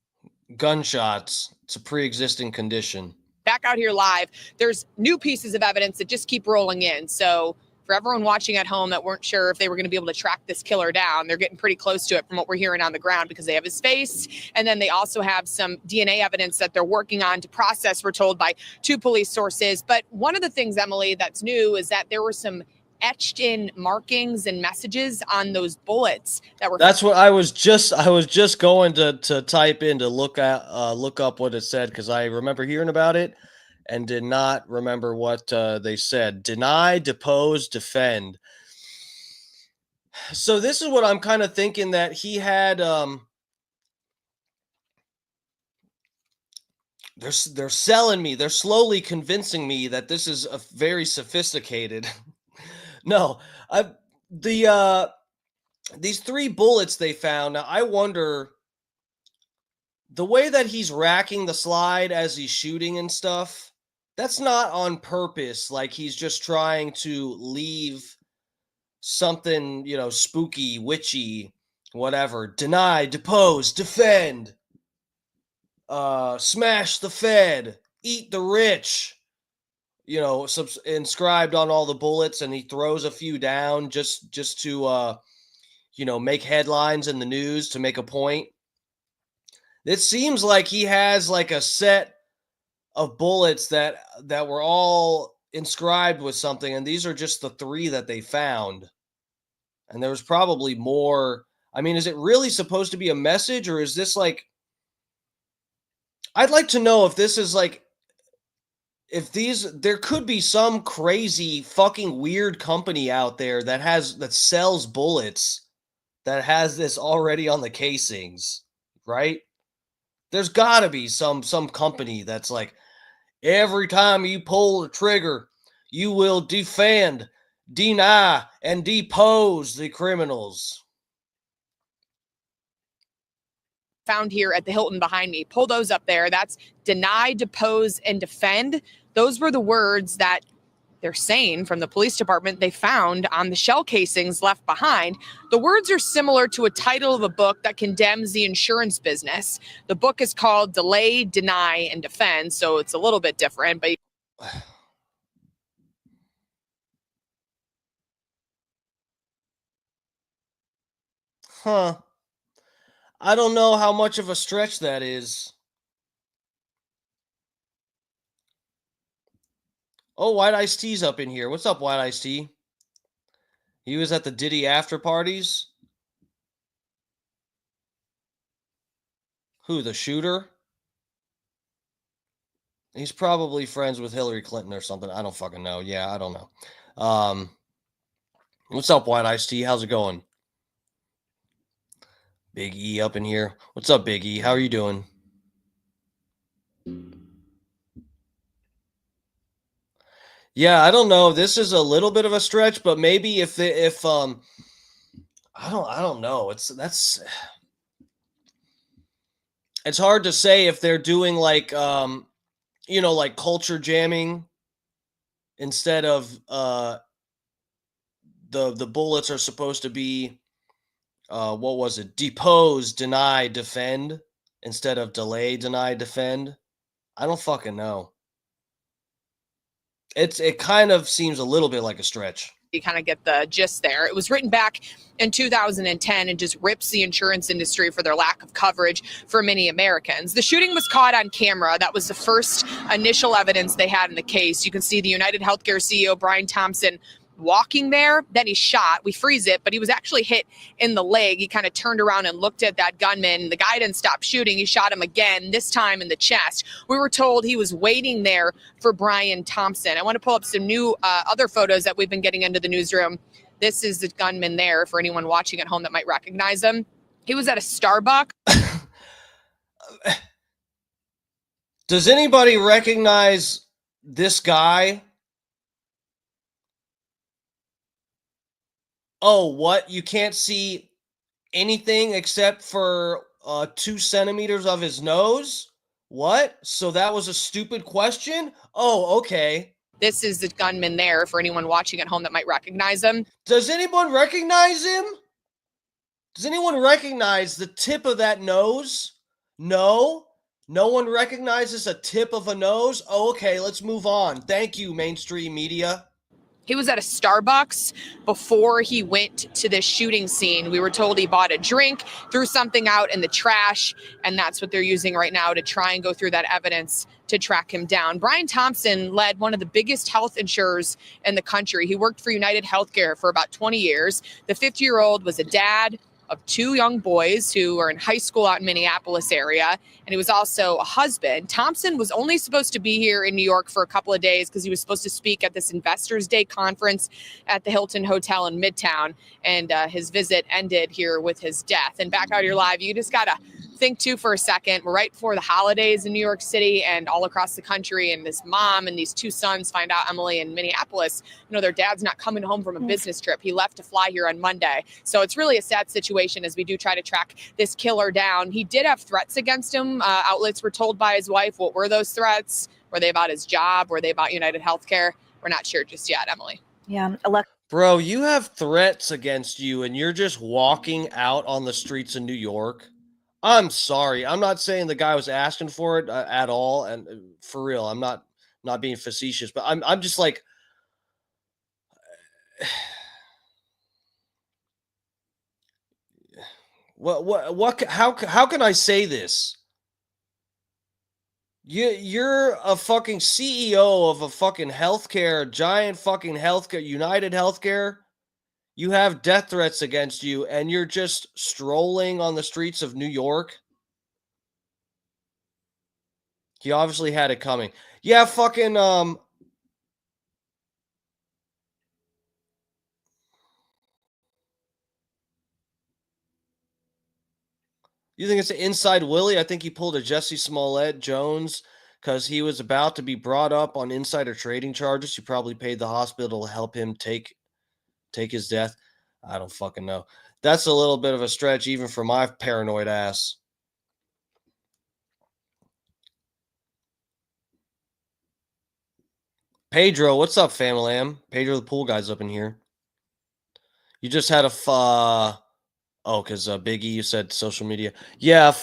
Gunshots. It's a pre-existing condition. Back out here live, there's new pieces of evidence that just keep rolling in. So for everyone watching at home that weren't sure if they were going to be able to track this killer down, they're getting pretty close to it from what we're hearing on the ground because they have his face. And then they also have some DNA evidence that they're working on to process, we're told by two police sources. But one of the things, Emily, that's new is that there were some etched in markings and messages on those bullets that were. That's what I was just going to type in to look up what it said, because I remember hearing about it and did not remember what they said. Deny, depose, defend. So this is what I'm kind of thinking, that he had they're selling me, they're slowly convincing me that this is a very sophisticated. No, these three bullets they found. Now, I wonder, the way that he's racking the slide as he's shooting and stuff, that's not on purpose. Like he's just trying to leave something, spooky, witchy, whatever. Deny, depose, defend, smash the Fed, eat the rich. Inscribed on all the bullets, and he throws a few down just to make headlines in the news, to make a point. It seems like he has like a set of bullets that were all inscribed with something, and these are just the three that they found. And there was probably more. I mean, is it really supposed to be a message, or is this like, I'd like to know if this is like, there could be some crazy fucking weird company out there that sells bullets that has this already on the casings, right? There's gotta be some company that's like, every time you pull the trigger, you will defend, deny, and depose the criminals. Found here at the Hilton behind me. Pull those up there. That's deny, depose, and defend. Those were the words that they're saying from the police department they found on the shell casings left behind. The words are similar to a title of a book that condemns the insurance business. The book is called Delay, Deny, and Defend, so it's a little bit different, but huh. I don't know how much of a stretch that is. Oh, White Ice Tea's up in here. What's up, White Ice Tea? He was at the Diddy after parties. Who, the shooter? He's probably friends with Hillary Clinton or something. I don't fucking know. Yeah, I don't know. What's up, White Ice Tea? How's it going? Big E up in here. What's up, Big E? How are you doing? Yeah, I don't know. This is a little bit of a stretch, but maybe if I don't know. It's hard to say if they're doing like like culture jamming instead of the bullets are supposed to be what was it? Depose, deny, defend instead of delay, deny, defend. I don't fucking know. It kind of seems a little bit like a stretch. You kind of get the gist there. It was written back in 2010 and just rips the insurance industry for their lack of coverage for many Americans. The shooting was caught on camera. That was the first initial evidence they had in the case. You can see the United Healthcare CEO, Brian Thompson, walking there. Then he shot. We freeze it, but he was actually hit in the leg. He kind of turned around and looked at that gunman. The guy didn't stop shooting. He shot him again, this time in the chest. We were told he was waiting there for Brian Thompson. I want to pull up some new other photos that we've been getting into the newsroom. This is the gunman there for anyone watching at home that might recognize him. He was at a Starbucks. Does anybody recognize this guy? Oh, what? You can't see anything except for 2 centimeters of his nose? What? So that was a stupid question? Oh, okay. This is the gunman there for anyone watching at home that might recognize him. Does anyone recognize him? Does anyone recognize the tip of that nose? No? No one recognizes a tip of a nose? Oh, okay, let's move on. Thank you, mainstream media. He was at a Starbucks before he went to this shooting scene. We were told he bought a drink, threw something out in the trash, and that's what they're using right now to try and go through that evidence to track him down. Brian Thompson led one of the biggest health insurers in the country. He worked for United Healthcare for about 20 years. The 50-year-old was a dad of 2 young boys who are in high school out in Minneapolis area, and he was also a husband. Thompson was only supposed to be here in New York for a couple of days because he was supposed to speak at this Investors Day conference at the Hilton Hotel in Midtown, and his visit ended here with his death. And back out here live, you just gotta think too for a second. We're right before the holidays in New York City and all across the country, and this mom and these 2 sons find out, Emily, in Minneapolis, their dad's not coming home from a business trip. He left to fly here on Monday. So it's really a sad situation as we do try to track this killer down. He did have threats against him. Outlets were told by his wife. What were those threats? Were they about his job? Were they about United Healthcare? We're not sure just yet, Emily. Yeah. Bro, you have threats against you and you're just walking out on the streets of New York. I'm sorry. I'm not saying the guy was asking for it at all, and for real, I'm not being facetious, but I'm just like what how can I say this? You're a fucking CEO of a fucking healthcare, giant fucking healthcare, United Healthcare. You have death threats against you, and you're just strolling on the streets of New York. He obviously had it coming. Yeah, fucking you think it's an inside Willie? I think he pulled a Jesse Smollett Jones because he was about to be brought up on insider trading charges. He probably paid the hospital to help him take his death. I don't fucking know. That's a little bit of a stretch even for my paranoid ass. Pedro, what's up, Famalam? Pedro the pool guy's up in here. You just had a oh, because Biggie, you said social media. Yeah,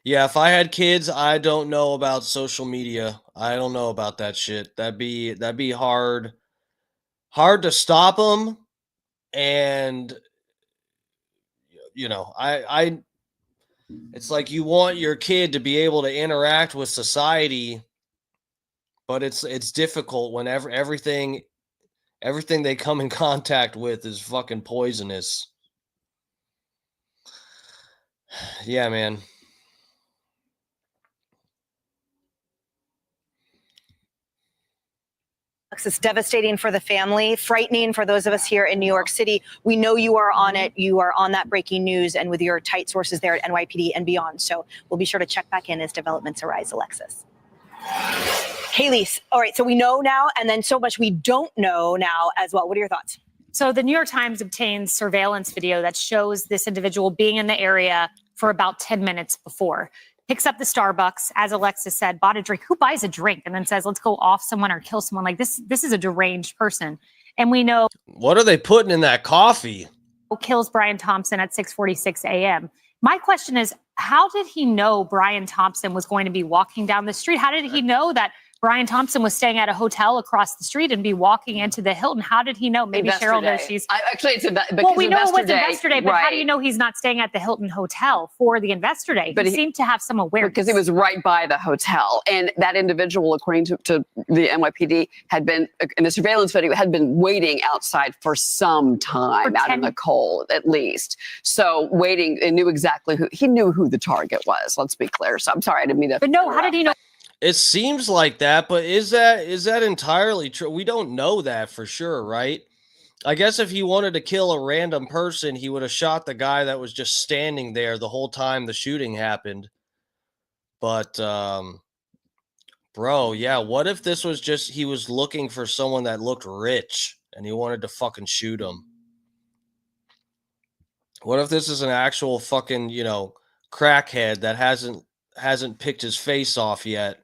yeah, if I had kids, I don't know about social media. I don't know about that shit. That'd be hard to stop them. And I it's like you want your kid to be able to interact with society, but it's difficult whenever everything they come in contact with is fucking poisonous. Yeah, man. It's devastating for the family, frightening for those of us here in New York City. We know you are on it. You are on that breaking news and with your tight sources there at NYPD and beyond. So we'll be sure to check back in as developments arise, Alexis. Haley, all right, so we know now, and then so much we don't know now as well. What are your thoughts? So the New York Times obtained surveillance video that shows this individual being in the area for about 10 minutes before. Picks up the Starbucks, as Alexis said, bought a drink. Who buys a drink and then says, let's go off someone or kill someone? Like this is a deranged person. And we know What are they putting in that coffee? kills Brian Thompson at 6:46 a.m. My question is, how did he know Brian Thompson was going to be walking down the street? How did he know that Brian Thompson was staying at a hotel across the street and be walking into the Hilton? How did he know? Maybe Investor Cheryl Day. knows she's... Actually, it's well, we know it was Investor Day, but how do right. you know he's not staying at the Hilton Hotel for the Investor Day? But he he seemed to have some awareness. Because he was right by the hotel. And that individual, according to the NYPD, had been, in the surveillance video, had been waiting outside for some time, out in the cold, at least. So waiting, and knew exactly he knew who the target was, let's be clear. So I'm sorry, I didn't mean to. But no, how did he know? It seems like that, but is that entirely true? We don't know that for sure, right? I guess if he wanted to kill a random person, he would have shot the guy that was just standing there the whole time the shooting happened. But, bro, yeah, what if this was just he was looking for someone that looked rich and he wanted to fucking shoot him? What if this is an actual fucking, crackhead that hasn't picked his face off yet?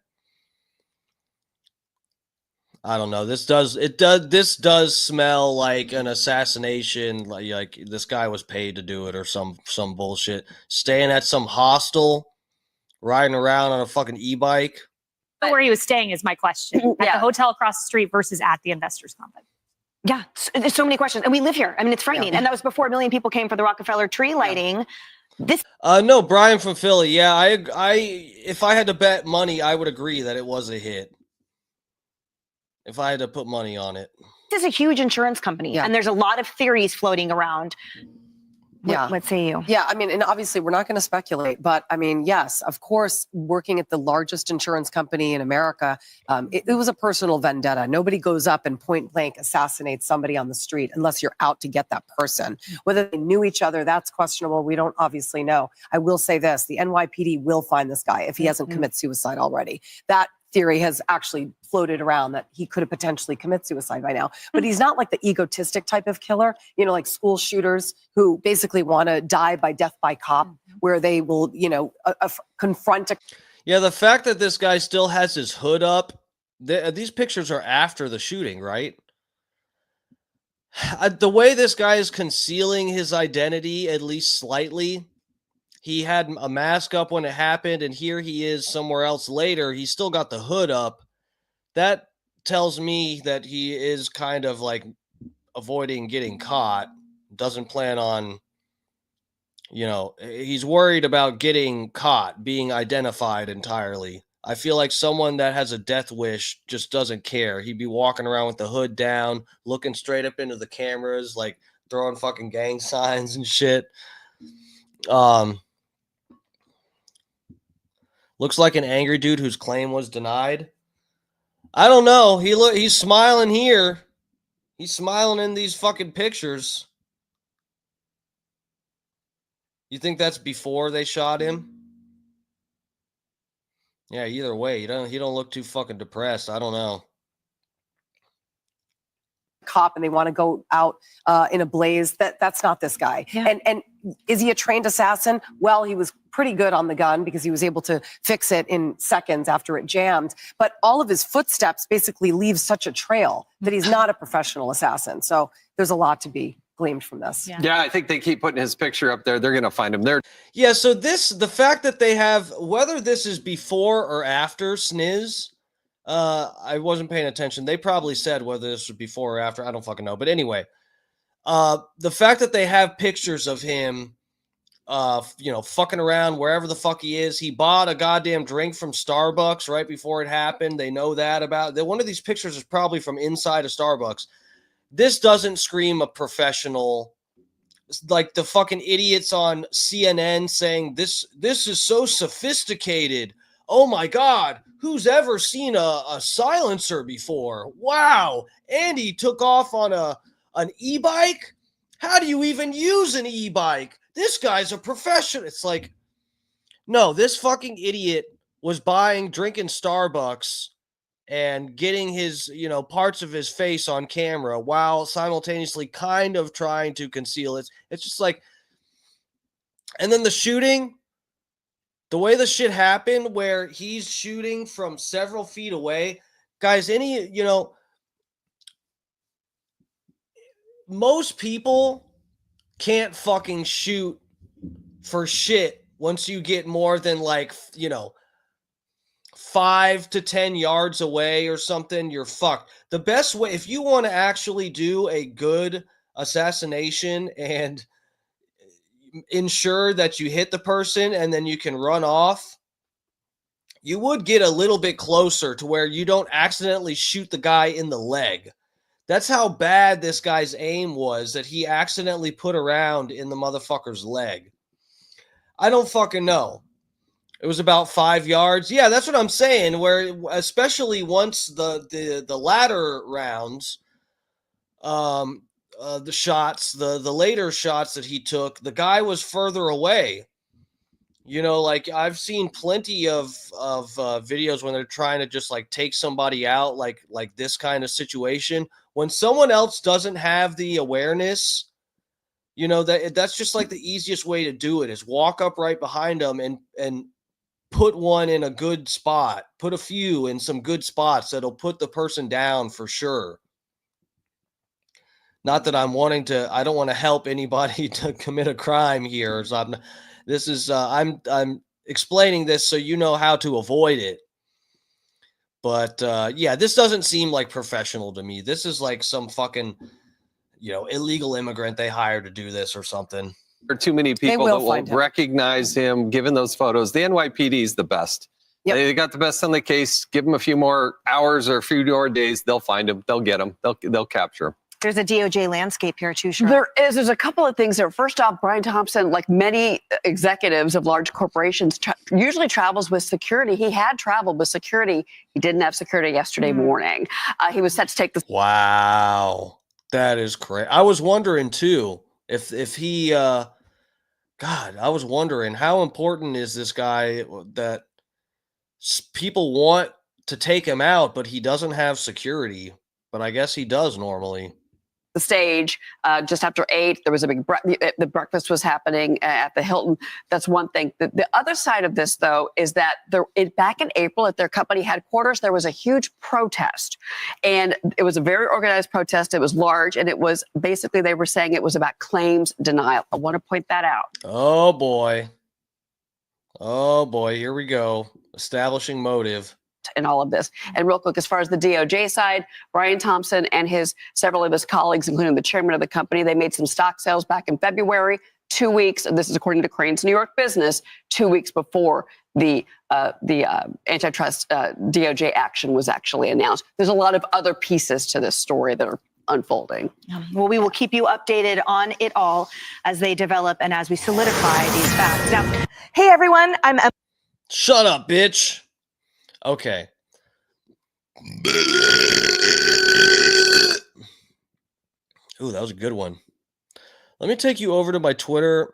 I don't know. This does smell like an assassination. Like this guy was paid to do it or some bullshit. Staying at some hostel, riding around on a fucking e-bike. Where he was staying is my question. At the hotel across the street versus at the Investors Complex. Yeah, there's so many questions. And we live here. I mean, it's frightening. Yeah. And that was before 1 million people came for the Rockefeller tree lighting. Yeah. No, Brian from Philly. Yeah, I if I had to bet money, I would agree that it was a hit. If I had to put money on it. This is a huge insurance company, and there's a lot of theories floating around. What say you? Yeah, I mean, and obviously we're not going to speculate, but I mean, yes, of course, working at the largest insurance company in America, it was a personal vendetta. Nobody goes up and point blank assassinates somebody on the street unless you're out to get that person. Whether they knew each other, that's questionable. We don't obviously know. I will say this, the NYPD will find this guy if he hasn't committed suicide already. That theory has actually floated around that he could have potentially committed suicide by now. But he's not like the egotistic type of killer, like school shooters who basically want to die by death by cop, where they will, confront a... Yeah, the fact that this guy still has his hood up, these pictures are after the shooting, right? The way this guy is concealing his identity, at least slightly, he had a mask up when it happened, and here he is somewhere else later. He's still got the hood up. That tells me that he is kind of like avoiding getting caught. Doesn't plan on, he's worried about getting caught, being identified entirely. I feel like someone that has a death wish just doesn't care. He'd be walking around with the hood down, looking straight up into the cameras, like throwing fucking gang signs and shit. Looks like an angry dude whose claim was denied. I don't know. He's smiling here. He's smiling in these fucking pictures. You think that's before they shot him? Yeah, either way, he don't look too fucking depressed. I don't know. Cop and they want to go out in a blaze. That's not this guy. Yeah. And is he a trained assassin? Well, he was pretty good on the gun because he was able to fix it in seconds after it jammed. But all of his footsteps basically leave such a trail that he's not a professional assassin. So there's a lot to be gleaned from this. Yeah, I think they keep putting his picture up there. They're going to find him there. Yeah, so the fact that they have, whether this is before or after Sniz, I wasn't paying attention. They probably said whether this was before or after. I don't fucking know. But anyway, the fact that they have pictures of him, fucking around wherever the fuck he is. He bought a goddamn drink from Starbucks right before it happened. They know that about it. One of these pictures is probably from inside a Starbucks. This doesn't scream a professional, like the fucking idiots on CNN saying this is so sophisticated. Oh my God. who's ever seen a silencer before? Wow. And he took off on an e-bike? How do you even use an e-bike? This guy's a professional. It's like, no, this fucking idiot was drinking Starbucks and getting his, parts of his face on camera while simultaneously kind of trying to conceal it. It's just like, and then the shooting, the way the shit happened where he's shooting from several feet away, guys, most people can't fucking shoot for shit once you get more than 5 to 10 yards away or something. You're fucked. The best way, if you want to actually do a good assassination and ensure that you hit the person and then you can run off, you would get a little bit closer to where you don't accidentally shoot the guy in the leg. That's how bad this guy's aim was, that he accidentally put around in the motherfucker's leg. I don't fucking know. It was about 5 yards. Yeah, that's what I'm saying. Where especially once the latter rounds, the shots, the later shots that he took, the guy was further away. Like I've seen plenty of videos when they're trying to just like take somebody out, like this kind of situation. When someone else doesn't have the awareness, that's just like the easiest way to do it is walk up right behind them and put one in a good spot, put a few in some good spots that'll put the person down for sure. Not that I don't want to help anybody to commit a crime here. So I'm explaining this so you know how to avoid it. But yeah, this doesn't seem like professional to me. This is like some fucking, illegal immigrant they hired to do this or something. There are too many people that will recognize him, given those photos. The NYPD is the best. Yep. They got the best on the case. Give them a few more hours or a few more days. They'll find him. They'll get him. They'll capture him. There's a DOJ landscape here too, Cheryl. There is. There's a couple of things there. First off, Brian Thompson, like many executives of large corporations, usually travels with security. He had traveled with security. He didn't have security yesterday morning. He was set to take the. Wow, that is crazy. I was wondering too if he. God, I was wondering how important is this guy that people want to take him out, but he doesn't have security. But I guess he does normally. The stage just after 8. There was a big the breakfast was happening at the Hilton. That's one thing. The other side of this, though, is that back in April at their company headquarters, there was a huge protest, and it was a very organized protest. It was large, and it was basically they were saying it was about claims denial. I want to point that out. Oh boy, here we go. Establishing motive in all of this. And real quick, as far as the DOJ side, Brian Thompson and several of his colleagues, including the chairman of the company, they made some stock sales back in February, 2 weeks, and this is according to Crain's New York Business, 2 weeks before the antitrust DOJ action was actually announced. There's a lot of other pieces to this story that are unfolding. Well, we will keep you updated on it all as they develop and as we solidify these facts. Now, hey everyone, I'm Shut up, bitch. Okay. Ooh, that was a good one. Let me take you over to my Twitter.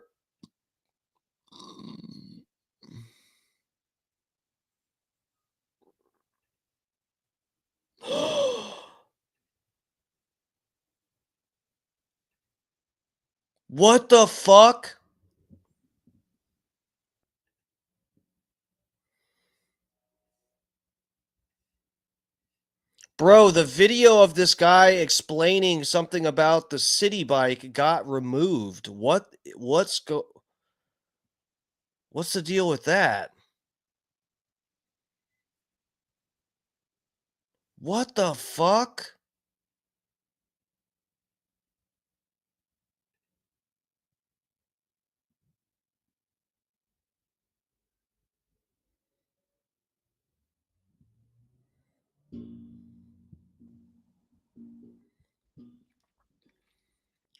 What the fuck? Bro, the video of this guy explaining something about the city bike got removed. What's the deal with that? What the fuck?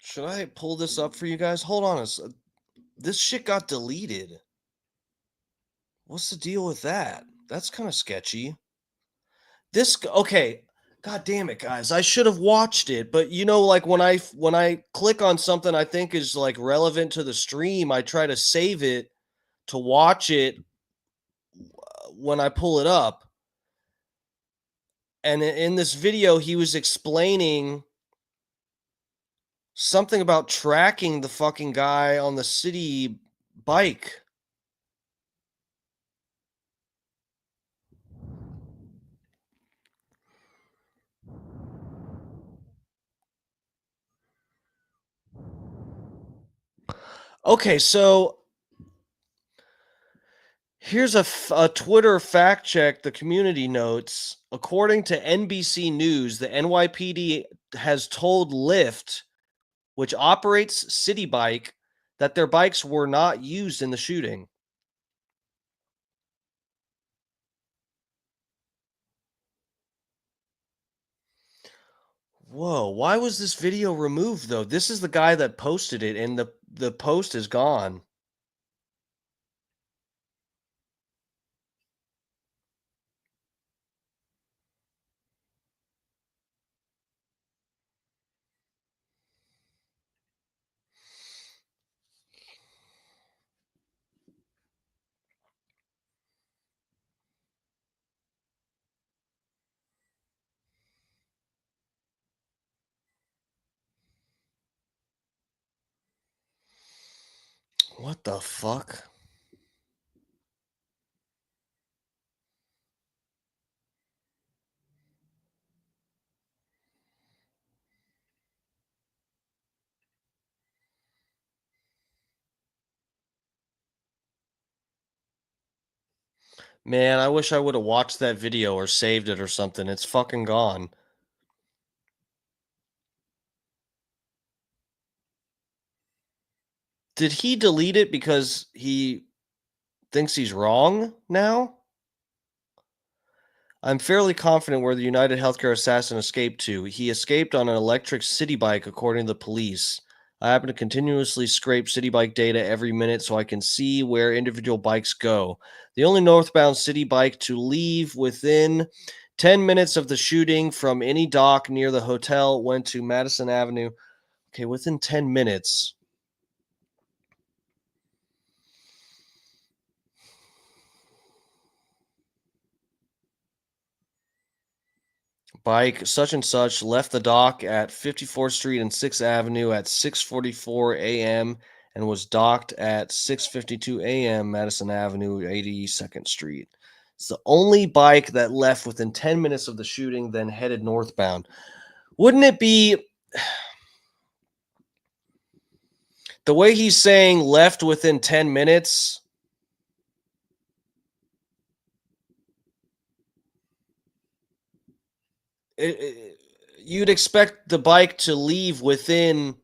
Should I pull this up for you guys? Hold on. This shit got deleted. What's the deal with that? That's kind of sketchy. Okay. God damn it, guys. I should have watched it, but you know, like when I click on something I think is like relevant to the stream, I try to save it to watch it when I pull it up. And in this video, he was explaining something about tracking the fucking guy on the city bike. Okay, so here's a Twitter fact check. The community notes, according to NBC News, the NYPD has told Lyft, which operates City Bike, that their bikes were not used in the shooting. Whoa, why was this video removed though? This is the guy that posted it and the post is gone. What the fuck? Man, I wish I would have watched that video or saved it or something. It's fucking gone. Did he delete it because he thinks he's wrong now? I'm fairly confident where the United Healthcare assassin escaped to. He escaped on an electric city bike, according to the police. I happen to continuously scrape city bike data every minute so I can see where individual bikes go. The only northbound city bike to leave within 10 minutes of the shooting from any dock near the hotel went to Madison Avenue. Okay, within 10 minutes. Bike such and such left the dock at 54th Street and 6th Avenue at 6:44 a.m. and was docked at 6:52 a.m. Madison Avenue, 82nd Street. It's the only bike that left within 10 minutes of the shooting, then headed northbound. Wouldn't it be the way he's saying left within 10 minutes? You'd expect the bike to leave within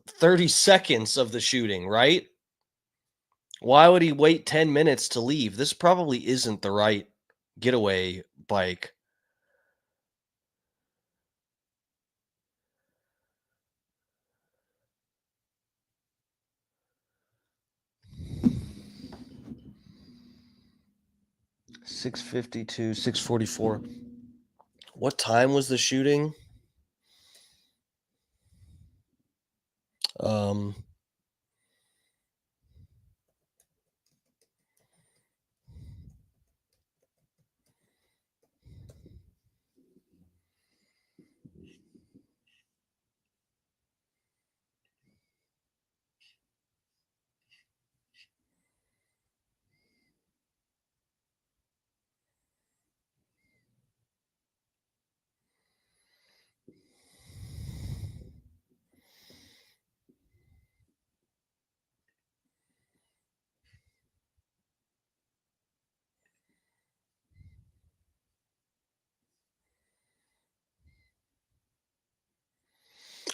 30 seconds of the shooting, right? Why would he wait 10 minutes to leave? This probably isn't the right getaway bike. $6:52, $6:44. What time was the shooting?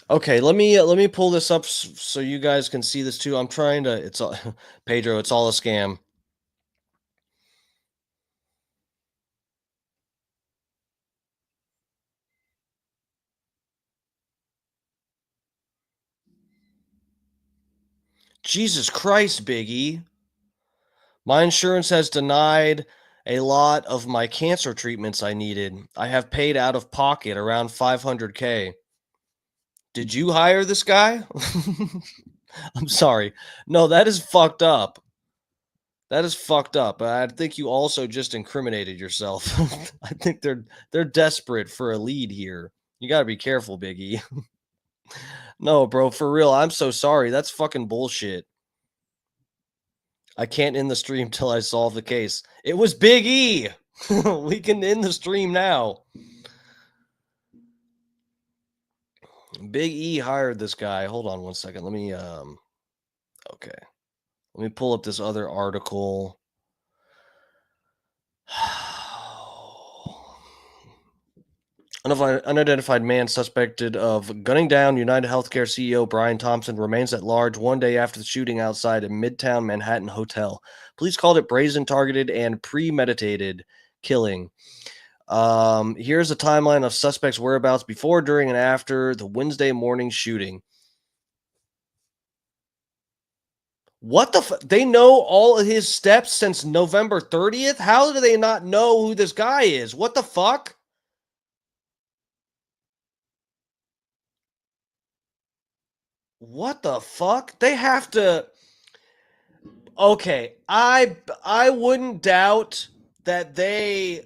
Okay, let me pull this up so you guys can see this too. I'm trying to. It's all Pedro. It's all a scam. Jesus Christ, Biggie. My insurance has denied A lot of my cancer treatments I needed. I have paid out of pocket around $500K. Did you hire this guy? I'm sorry. No, that is fucked up. That is fucked up. I think you also just incriminated yourself. I think they're desperate for a lead here. You got to be careful, Biggie. No, bro, for real. I'm so sorry. That's fucking bullshit. I can't end the stream till I solve the case. It was Big E. We can end the stream now. Big E hired this guy. Hold on one second. Let me okay. Let me pull up this other article. Unidentified man suspected of gunning down United Healthcare CEO Brian Thompson remains at large one day after the shooting outside a Midtown Manhattan hotel. Police called it brazen, targeted, and premeditated killing. Here's a timeline of suspects' whereabouts before, during, and after the Wednesday morning shooting. What the they know all of his steps since November 30th? How do they not know who this guy is? What the fuck? What the fuck? They have to. Okay, I wouldn't doubt that they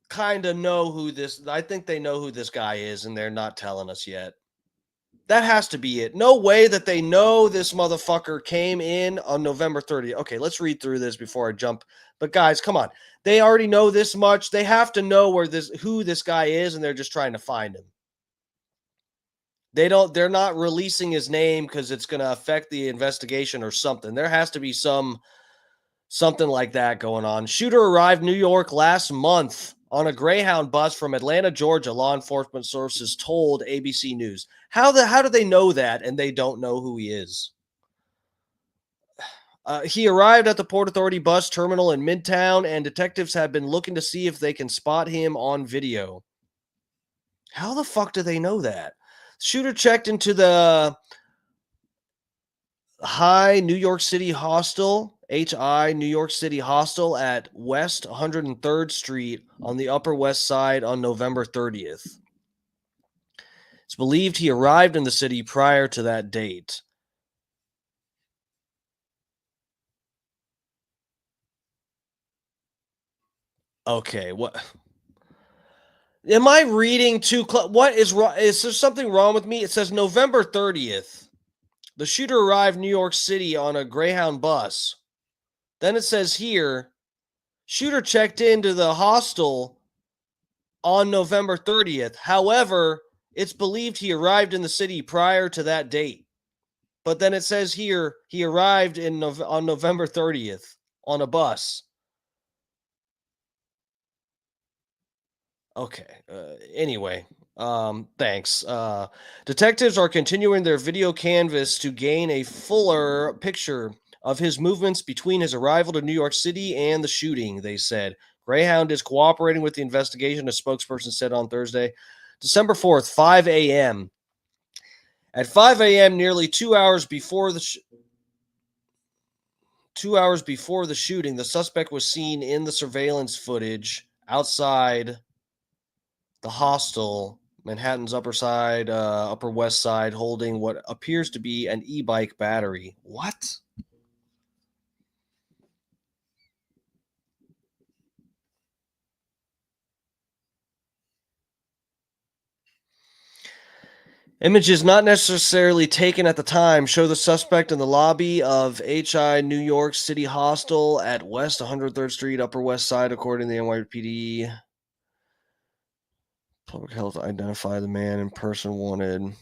kind of know who this. I think they know who this guy is, and they're not telling us yet. That has to be it. No way that they know this motherfucker came in on November 30th. Okay, let's read through this before I jump. But guys, come on. They already know this much. They have to know who this guy is, and they're just trying to find him. They're not releasing his name because it's going to affect the investigation or something. There has to be something like that going on. Shooter arrived in New York last month on a Greyhound bus from Atlanta, Georgia, law enforcement sources told ABC News. How do they know that and they don't know who he is? He arrived at the Port Authority bus terminal in Midtown, and detectives have been looking to see if they can spot him on video. How the fuck do they know that? Shooter checked into the HI New York City Hostel at West 103rd Street on the Upper West Side on November 30th. It's believed he arrived in the city prior to that date. Okay, what? Am I reading too close? What is wrong? Is there something wrong with me? It says November 30th. The shooter arrived in New York City on a Greyhound bus. Then it says here, shooter checked into the hostel on November 30th. However, it's believed he arrived in the city prior to that date. But then it says here he arrived on November 30th on a bus. Okay. Anyway, thanks. Detectives are continuing their video canvass to gain a fuller picture of his movements between his arrival to New York City and the shooting, they said. Greyhound is cooperating with the investigation, a spokesperson said on Thursday. December 4th, 5 a.m. At 5 a.m., nearly 2 hours before the 2 hours before the shooting, the suspect was seen in the surveillance footage outside the hostel, Manhattan's Upper West Side, holding what appears to be an e-bike battery. What? Images not necessarily taken at the time show the suspect in the lobby of HI New York City Hostel at West 103rd Street, Upper West Side, according to the NYPD. Public health identify the man in person wanted.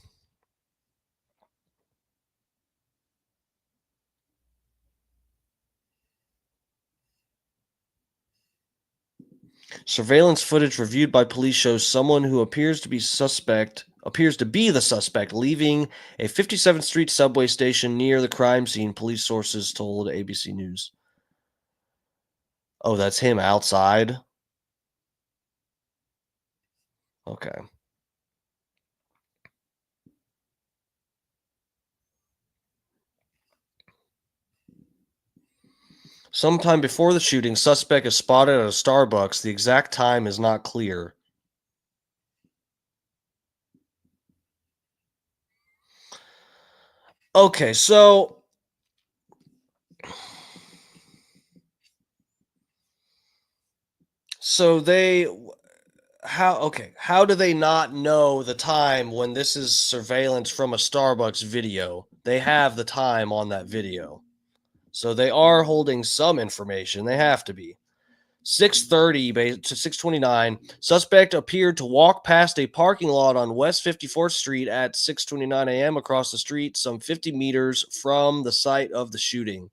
Surveillance footage reviewed by police shows someone who appears to be the suspect leaving a 57th Street subway station near the crime scene, police sources told ABC News. Oh, that's him outside? Okay. Sometime before the shooting, suspect is spotted at a Starbucks. The exact time is not clear. Okay, so how do they not know the time when this is surveillance from a Starbucks video? They have the time on that video. So they are holding some information. They have to be. 6:30 to 6:29, suspect appeared to walk past a parking lot on West 54th Street at 6:29 a.m. across the street, some 50 meters from the site of the shooting.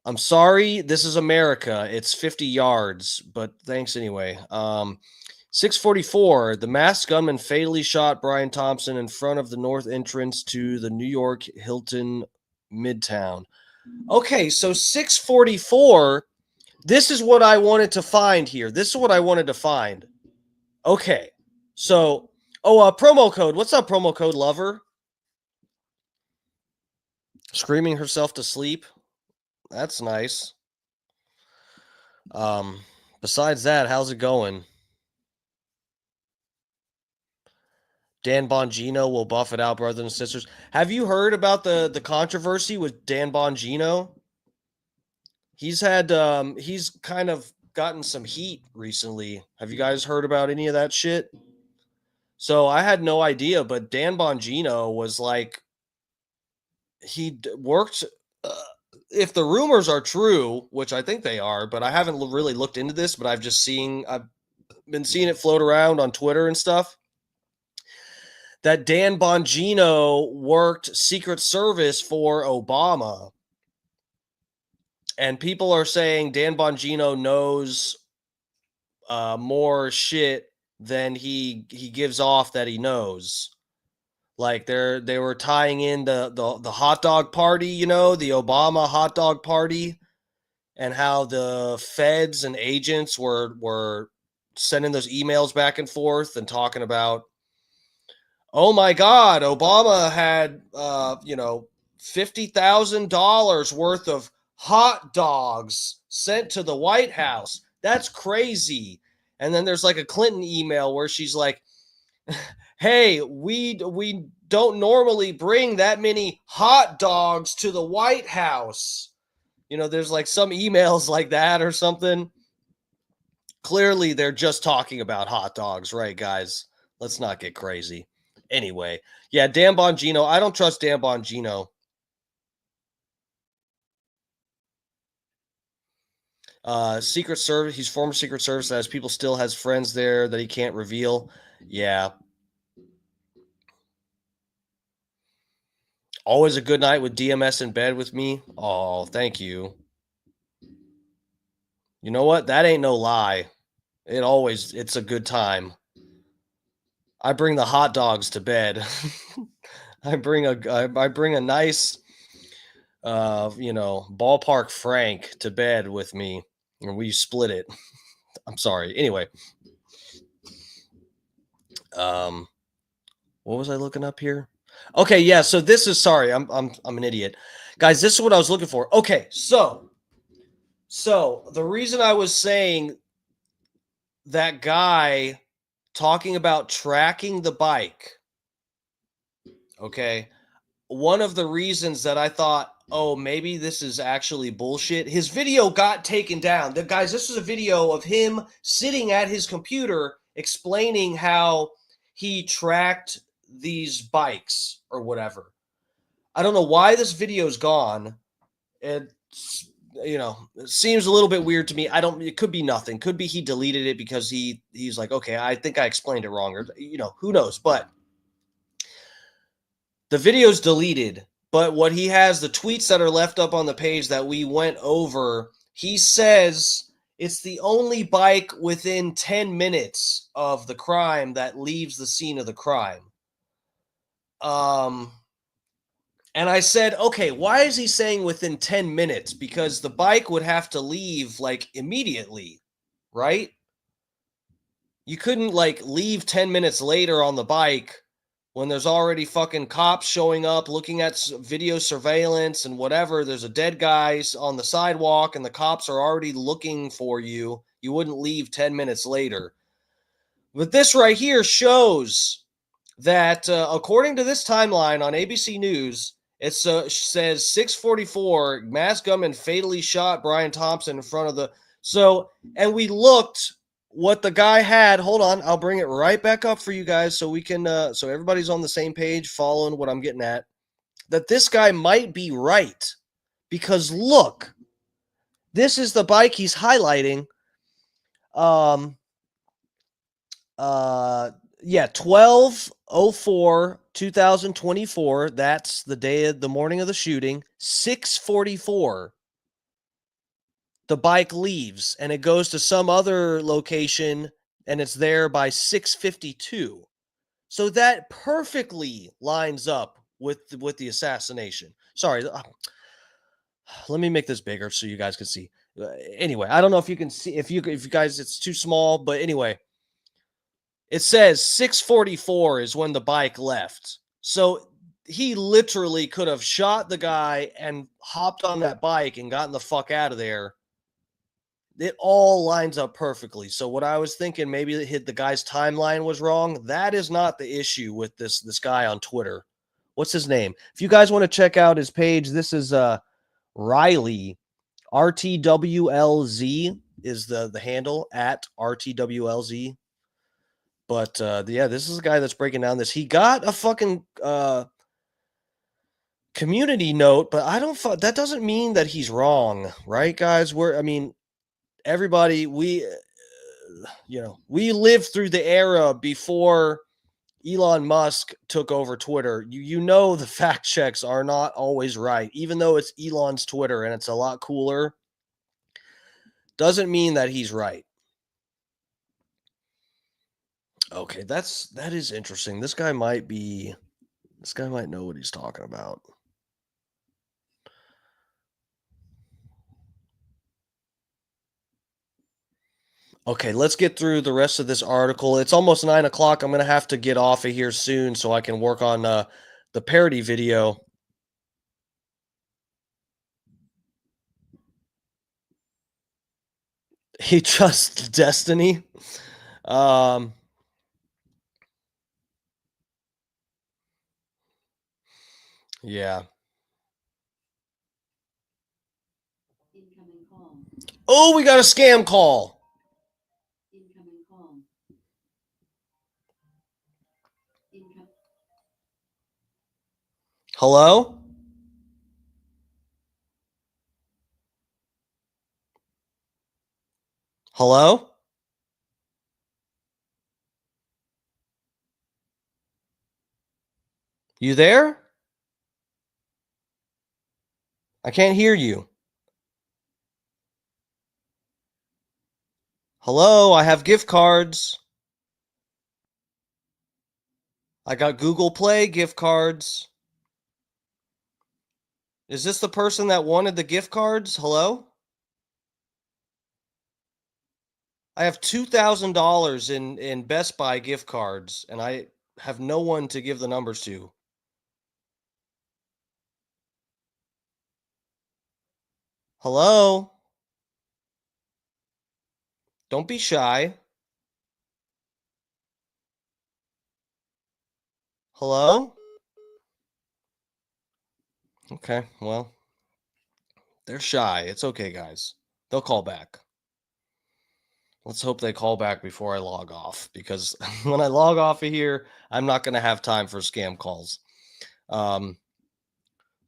I'm sorry, this is America. It's 50 yards, but thanks anyway. 6:44, the masked gunman fatally shot Brian Thompson in front of the north entrance to the New York Hilton Midtown. Okay, so 6:44. This is what I wanted to find here. This is what I wanted to find. Okay. So, promo code. What's up, promo code lover? Screaming herself to sleep. That's nice. Besides that, how's it going? Dan Bongino will buff it out, brothers and sisters. Have you heard about the controversy with Dan Bongino? He's had he's kind of gotten some heat recently. Have you guys heard about any of that shit? So I had no idea, but Dan Bongino was like, he worked. If the rumors are true, which I think they are, but I haven't really looked into this, but I've been seeing it float around on Twitter and stuff, that Dan Bongino worked Secret Service for Obama. And people are saying Dan Bongino knows more shit than he gives off that he knows. Like they were tying in the hot dog party, the Obama hot dog party, and how the feds and agents were sending those emails back and forth and talking about, oh my God, Obama had $50,000 worth of hot dogs sent to the White House. That's crazy. And then there's like a Clinton email where she's like, hey, we don't normally bring that many hot dogs to the White House. There's like some emails like that or something. Clearly, they're just talking about hot dogs, right, guys? Let's not get crazy. Anyway, yeah, Dan Bongino. I don't trust Dan Bongino. Secret Service. He's former Secret Service. As people still has friends there that he can't reveal. Yeah. Always a good night with DMS in bed with me. Oh, thank you. You know what? That ain't no lie. It's a good time. I bring the hot dogs to bed. I bring a nice ballpark Frank to bed with me, and we split it. I'm sorry. Anyway. What was I looking up here? Okay, yeah, so this is, sorry, I'm an idiot. Guys, this is what I was looking for. Okay, so the reason I was saying that guy talking about tracking the bike, okay, one of the reasons that I thought, oh, maybe this is actually bullshit, his video got taken down. Guys, this is a video of him sitting at his computer explaining how he tracked these bikes or whatever. I don't know why this video's gone. It seems a little bit weird to me. It could be nothing. Could be he deleted it because he's like, okay, I think I explained it wrong, or who knows. But the video's deleted. But what he has, the tweets that are left up on the page that we went over, he says it's the only bike within 10 minutes of the crime that leaves the scene of the crime. And I said, okay, why is he saying within 10 minutes? Because the bike would have to leave like immediately, right? You couldn't like leave 10 minutes later on the bike when there's already fucking cops showing up, looking at video surveillance and whatever. There's a dead guy on the sidewalk and the cops are already looking for you. You wouldn't leave 10 minutes later. But this right here shows that according to this timeline on ABC News, it says 6:44, masked gunman fatally shot Brian Thompson in front of the... So, and we looked what the guy had. Hold on, I'll bring it right back up for you guys so we can, so everybody's on the same page following what I'm getting at. That this guy might be right. Because look, this is the bike he's highlighting. Yeah, 12/04/2024. That's the morning of the shooting. 6:44. The bike leaves and it goes to some other location and it's there by 6:52. So that perfectly lines up with the assassination. Sorry, let me make this bigger so you guys can see. Anyway, I don't know if you can see, if you guys, it's too small, but anyway, it says 6:44 is when the bike left. So he literally could have shot the guy and hopped on that bike and gotten the fuck out of there. It all lines up perfectly. So what I was thinking, maybe the guy's timeline was wrong. That is not the issue with this guy on Twitter. What's his name? If you guys want to check out his page, this is Riley, RTWLZ is the handle, at RTWLZ. But yeah, this is a guy that's breaking down this. He got a fucking community note, but that doesn't mean that he's wrong, right, guys? Everybody, we lived through the era before Elon Musk took over Twitter. The fact checks are not always right, even though it's Elon's Twitter and it's a lot cooler. Doesn't mean that he's right. Okay, that is interesting. This guy might know what he's talking about. Okay, let's get through the rest of this article. It's almost 9 o'clock. I'm going to have to get off of here soon so I can work on the parody video. He trusts destiny. Yeah. Oh, we got a scam call. Hello? Hello? You there? I can't hear you. Hello, I have gift cards. I got Google Play gift cards. Is this the person that wanted the gift cards? Hello? I have $2,000 in Best Buy gift cards, and I have no one to give the numbers to. Hello? Don't be shy. Hello? Okay, well, they're shy. It's okay, guys. They'll call back. Let's hope they call back before I log off, because when I log off of here, I'm not going to have time for scam calls.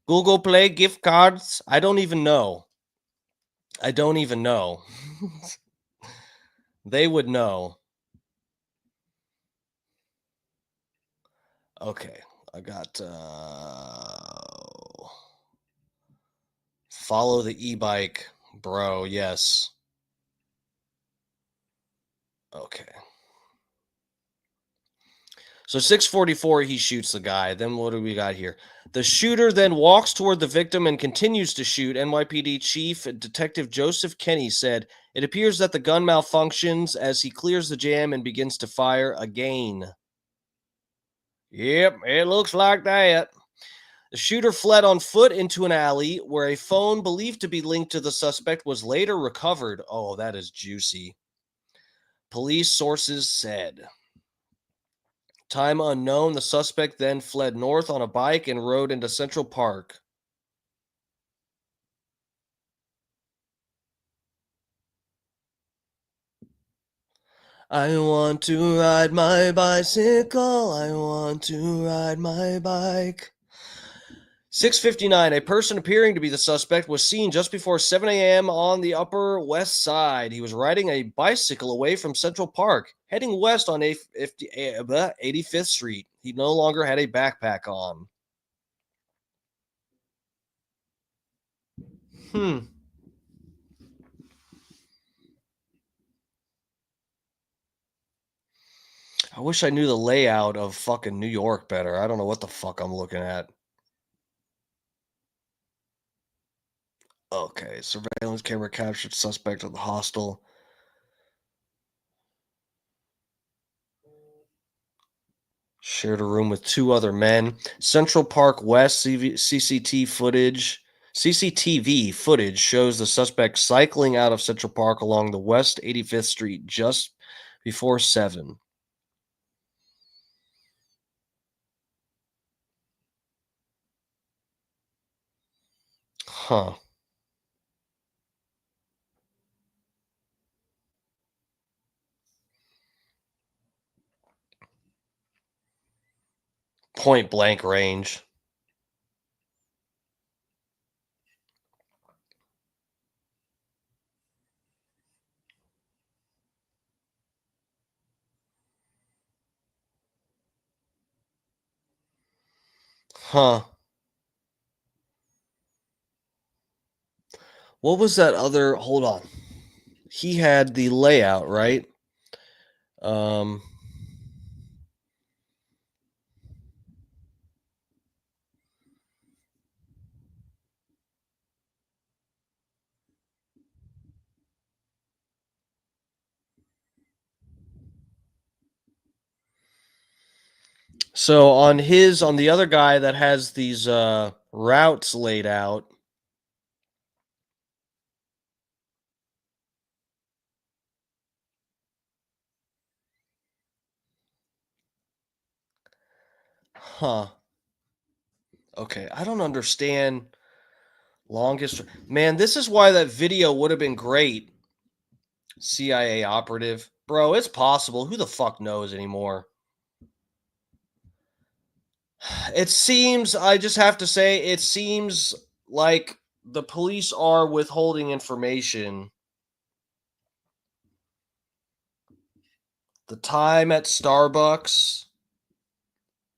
Google Play gift cards. I don't even know. They would know. Okay, I got follow the e-bike, bro. Yes. Okay. So 6:44, he shoots the guy. Then what do we got here? The shooter then walks toward the victim and continues to shoot. NYPD Chief Detective Joseph Kenny said, "It appears that the gun malfunctions as he clears the jam and begins to fire again." Yep, it looks like that. The shooter fled on foot into an alley where a phone believed to be linked to the suspect was later recovered. Oh, that is juicy. Police sources said. Time unknown, the suspect then fled north on a bike and rode into Central Park. I want to ride my bicycle. I want to ride my bike. 6:59, a person appearing to be the suspect was seen just before 7 a.m. on the Upper West Side. He was riding a bicycle away from Central Park, heading west on 85th Street. He no longer had a backpack on. I wish I knew the layout of fucking New York better. I don't know what the fuck I'm looking at. Okay, surveillance camera captured suspect of the hostel. Shared a room with two other men. Central Park West CCTV footage shows the suspect cycling out of Central Park along the West 85th Street just before 7. Huh. Point blank range. Huh. What was that other? Hold on. He had the layout, right? Um. So on the other guy that has these routes laid out. Huh. Okay, I don't understand longest. Man, this is why that video would have been great. CIA operative. Bro, it's possible. Who the fuck knows anymore? It seems, I just have to say, it seems like the police are withholding information. The time at Starbucks.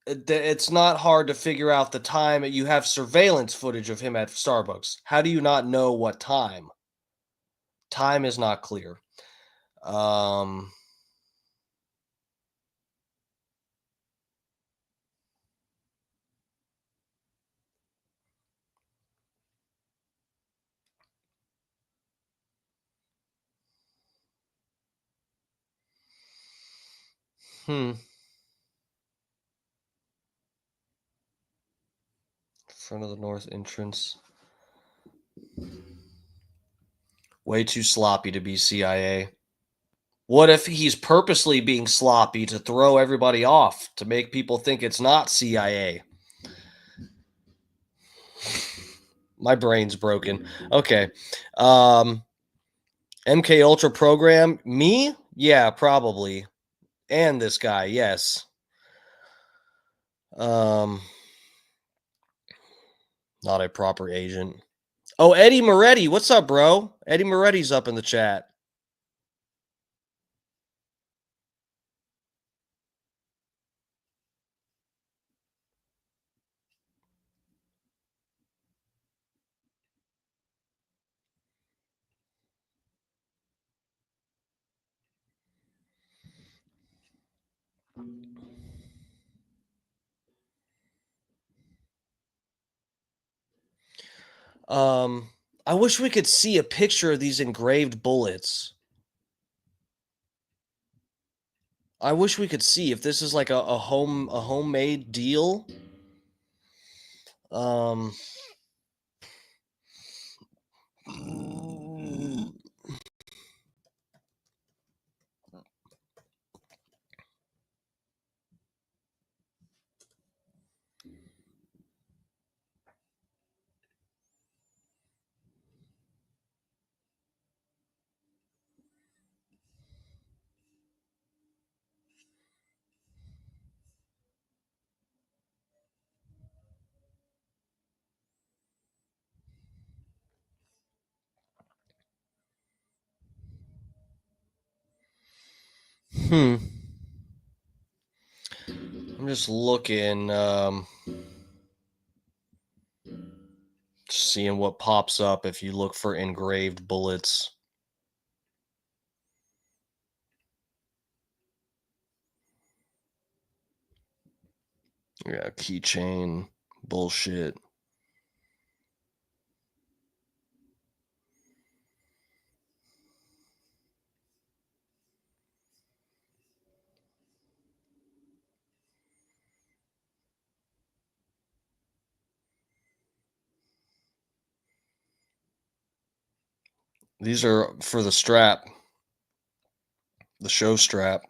It's not hard to figure out the time. You have surveillance footage of him at Starbucks. How do you not know what time? Time is not clear. Um, hmm. Front of the north entrance. Way too sloppy to be CIA. What if he's purposely being sloppy to throw everybody off, to make people think it's not CIA? My brain's broken. Okay. MK Ultra program. Me? Yeah, probably. And this guy, yes. Not a proper agent. Oh, Eddie Moretti. What's up, bro? Eddie Moretti's up in the chat. I wish we could see a picture of these engraved bullets. I wish we could see if this is like a homemade deal. I'm just looking, seeing what pops up if you look for engraved bullets. Yeah, keychain bullshit. These are for the strap, the show strap.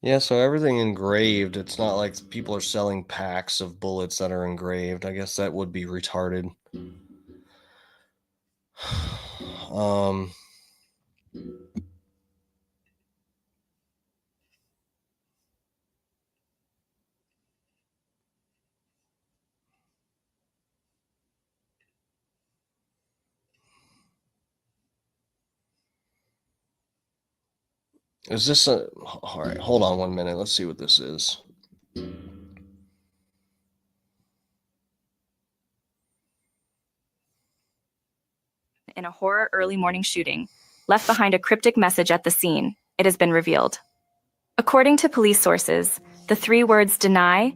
Yeah, so everything engraved. It's not like people are selling packs of bullets that are engraved. I guess that would be retarded. Is this a... All right, hold on 1 minute. Let's see what this is. In a horror early morning shooting, left behind a cryptic message at the scene. It has been revealed. According to police sources, the 3 words deny.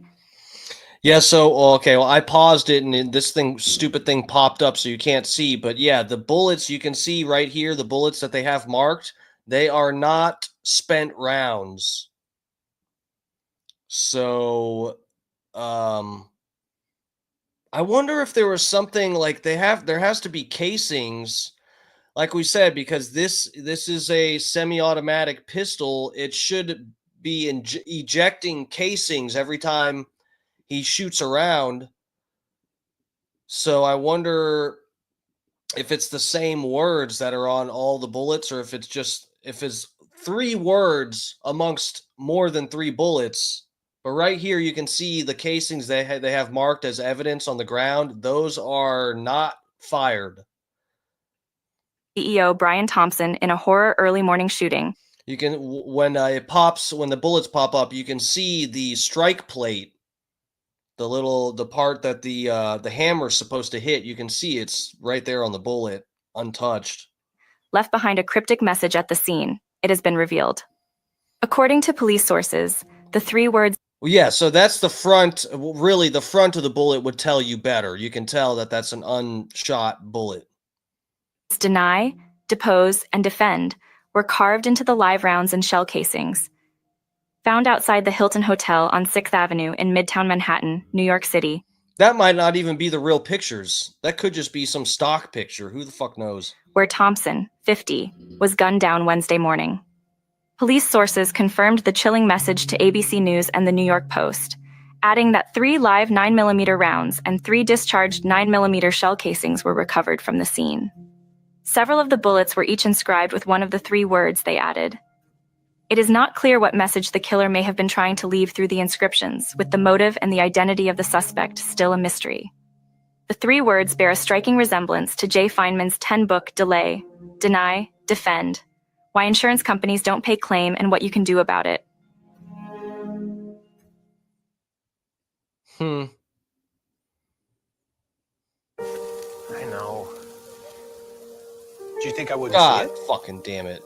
Yeah, so, okay, well, I paused it and this stupid thing popped up so you can't see. But yeah, the bullets you can see right here, the bullets that they have marked, they are not spent rounds. So, I wonder if there was something like there has to be casings, like we said, because this is a semi-automatic pistol. It should be ejecting casings every time he shoots around. So I wonder if it's the same words that are on all the bullets, or if it's 3 words amongst more than 3 bullets. But right here, you can see the casings they have marked as evidence on the ground. Those are not fired. CEO Brian Thompson in a horror early morning shooting. You can, when the bullets pop up, you can see the strike plate, the part that the hammer's supposed to hit. You can see it's right there on the bullet, untouched. Left behind a cryptic message at the scene. It has been revealed. According to police sources, the 3 words. Well, yeah, so that's the front. Really, the front of the bullet would tell you better. You can tell that that's an unshot bullet. Deny, depose, and defend were carved into the live rounds and shell casings. Found outside the Hilton Hotel on 6th Avenue in Midtown Manhattan, New York City. That might not even be the real pictures. That could just be some stock picture. Who the fuck knows? Where Thompson, 50, was gunned down Wednesday morning. Police sources confirmed the chilling message to ABC News and the New York Post, adding that 3 live 9mm rounds and 3 discharged 9mm shell casings were recovered from the scene. Several of the bullets were each inscribed with one of the 3 words they added. It is not clear what message the killer may have been trying to leave through the inscriptions, with the motive and the identity of the suspect still a mystery. The 3 words bear a striking resemblance to Jay Feynman's 10-book Delay, Deny, Defend, Why Insurance Companies Don't Pay Claim and What You Can Do About It. I know. Do you think I wouldn't God see it? fucking damn it.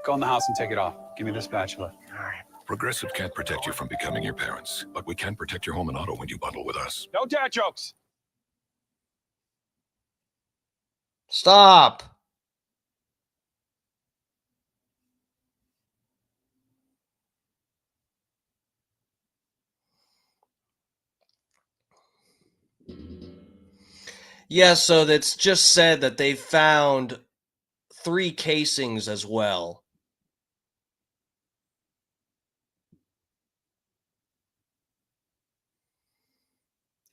Go in the house and take it off. Give me the spatula. All right. Progressive can't protect you from becoming your parents, but we can protect your home and auto when you bundle with us. No dad jokes. Stop. Yeah, so that's just said that they found 3 casings as well.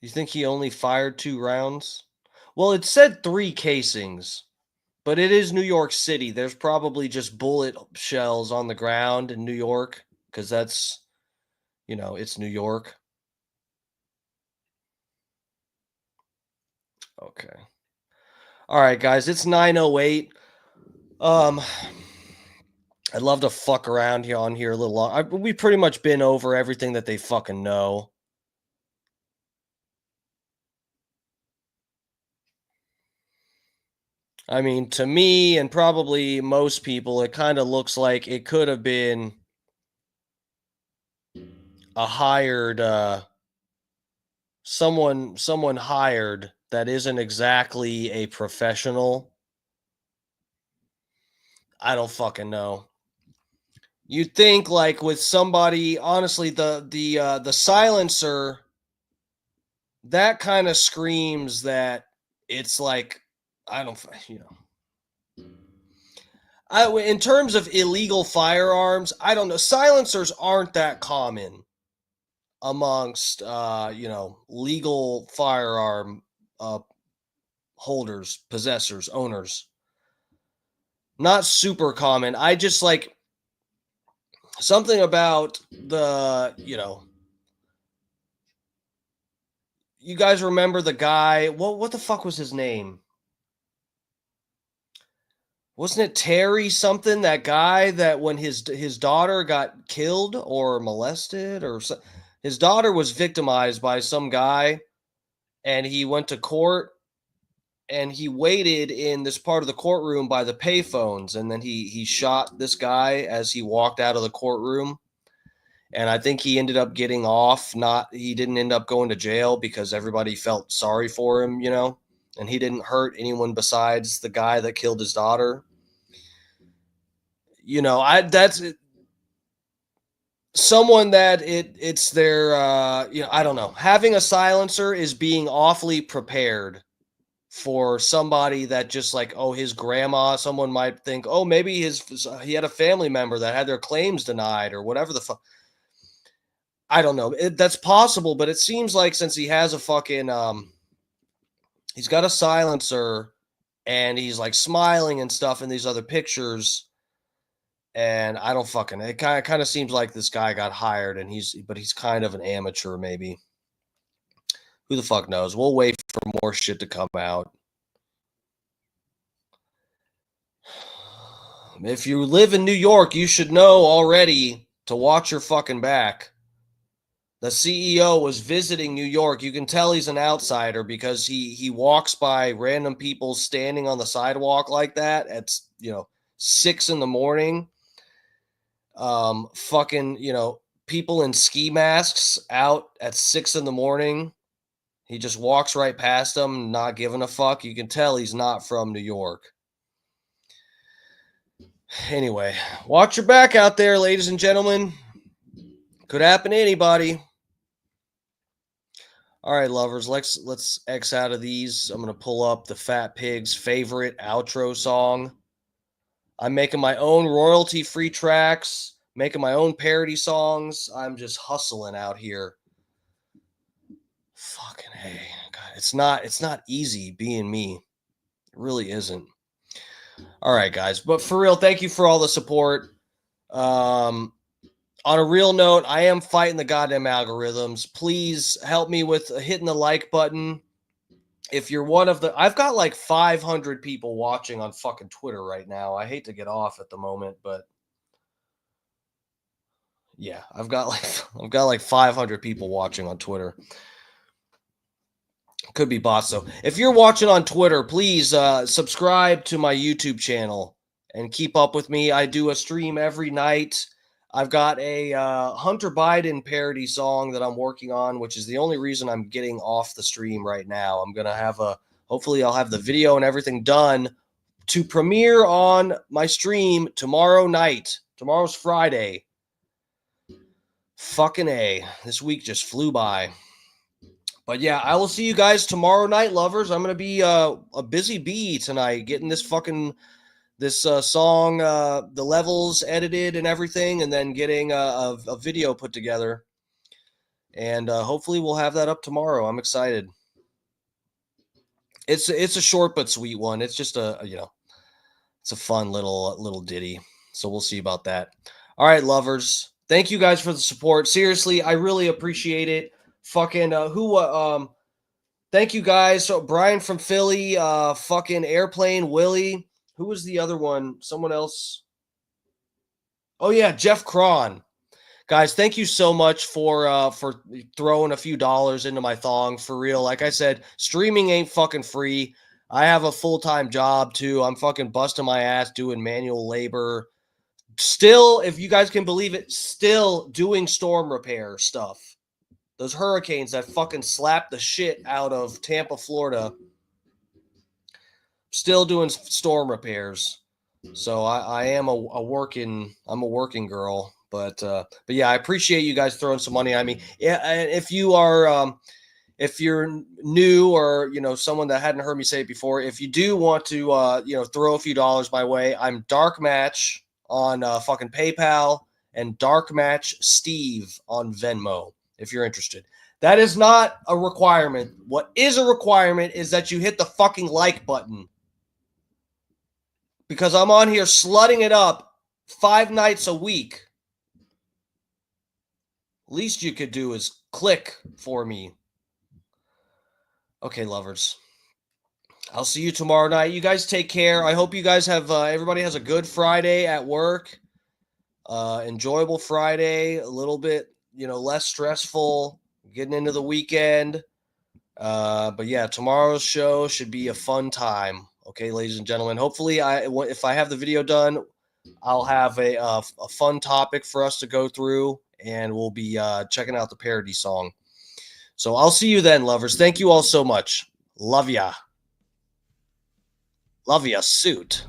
You think he only fired 2 rounds? Well, it said 3 casings, but it is New York City. There's probably just bullet shells on the ground in New York because that's, it's New York. Okay. All right, guys, it's 9:08. I'd love to fuck around here on here a little long. We've pretty much been over everything that they fucking know. I mean, to me and probably most people, it kind of looks like it could have been a hired someone hired that isn't exactly a professional. I don't fucking know. You'd think like with somebody, honestly, the silencer, that kind of screams that it's like, I don't, in terms of illegal firearms, I don't know. Silencers aren't that common amongst legal firearm holders, possessors, owners. Not super common. I just like something about the, you guys remember the guy, what the fuck was his name? Wasn't it Terry something, that guy that when his daughter got killed or molested or his daughter was victimized by some guy and he went to court and he waited in this part of the courtroom by the payphones and then he shot this guy as he walked out of the courtroom. And I think he ended up getting off. He didn't end up going to jail because everybody felt sorry for him, and he didn't hurt anyone besides the guy that killed his daughter. That's someone that it's their, I don't know. Having a silencer is being awfully prepared for somebody that just like, oh, his grandma, someone might think, oh, maybe he had a family member that had their claims denied or whatever the fuck. I don't know. That's possible, but it seems like since he has a fucking, he's got a silencer and he's like smiling and stuff in these other pictures. And I don't fucking, it kind of seems like this guy got hired and he's kind of an amateur maybe. Who the fuck knows? We'll wait for more shit to come out. If you live in New York, you should know already to watch your fucking back. The CEO was visiting New York. You can tell he's an outsider because he walks by random people standing on the sidewalk like that at 6 a.m. People in ski masks out at 6 a.m. He just walks right past them, not giving a fuck. You can tell he's not from New York. Anyway, watch your back out there, ladies and gentlemen. Could happen to anybody. All right, lovers, let's X out of these. I'm going to pull up the Fat Pig's favorite outro song. I'm making my own royalty-free tracks, making my own parody songs. I'm just hustling out here. Fucking hey. God, it's not easy being me. It really isn't. All right, guys. But for real, thank you for all the support. On a real note, I am fighting the goddamn algorithms. Please help me with hitting the like button. If you're one of the, I've got like 500 people watching on fucking Twitter right now. I hate to get off at the moment, but yeah, I've got like 500 people watching on Twitter. Could be bots though. If you're watching on Twitter, please subscribe to my YouTube channel and keep up with me. I do a stream every night. I've got a Hunter Biden parody song that I'm working on, which is the only reason I'm getting off the stream right now. I'm going to have a hopefully I'll have the video and everything done to premiere on my stream tomorrow night. Tomorrow's Friday. Fucking A. This week just flew by. But yeah, I will see you guys tomorrow night, lovers. I'm going to be a busy bee tonight, getting this fucking song, the levels edited and everything, and then getting a video put together. And hopefully we'll have that up tomorrow. I'm excited. It's a short but sweet one. It's just it's a fun little ditty. So we'll see about that. All right, lovers. Thank you guys for the support. Seriously, I really appreciate it. Fucking thank you guys. So Brian from Philly, fucking Airplane Willie. Who was the other one? Someone else. Oh yeah, Jeff Cron. Guys, thank you so much for throwing a few dollars into my thong. For real. Like I said, streaming ain't fucking free. I have a full-time job too. I'm fucking busting my ass doing manual labor. Still, if you guys can believe it, still doing storm repair stuff. Those hurricanes that fucking slapped the shit out of Tampa, Florida. Still doing storm repairs. So I am a working girl. But yeah, I appreciate you guys throwing some money at me. Yeah, if you are if you're new or someone that hadn't heard me say it before, if you do want to throw a few dollars my way, I'm Dark Match on fucking PayPal and Dark Match Steve on Venmo if you're interested. That is not a requirement. What is a requirement is that you hit the fucking like button. Because I'm on here slutting it up 5 nights a week. Least you could do is click for me. Okay, lovers. I'll see you tomorrow night. You guys take care. I hope you guys have everybody has a good Friday at work. Enjoyable Friday, a little bit, less stressful, getting into the weekend. But yeah, tomorrow's show should be a fun time. Okay, ladies and gentlemen. Hopefully, if I have the video done, I'll have a fun topic for us to go through. And we'll be checking out the parody song. So I'll see you then, lovers. Thank you all so much. Love ya. Love ya, suit.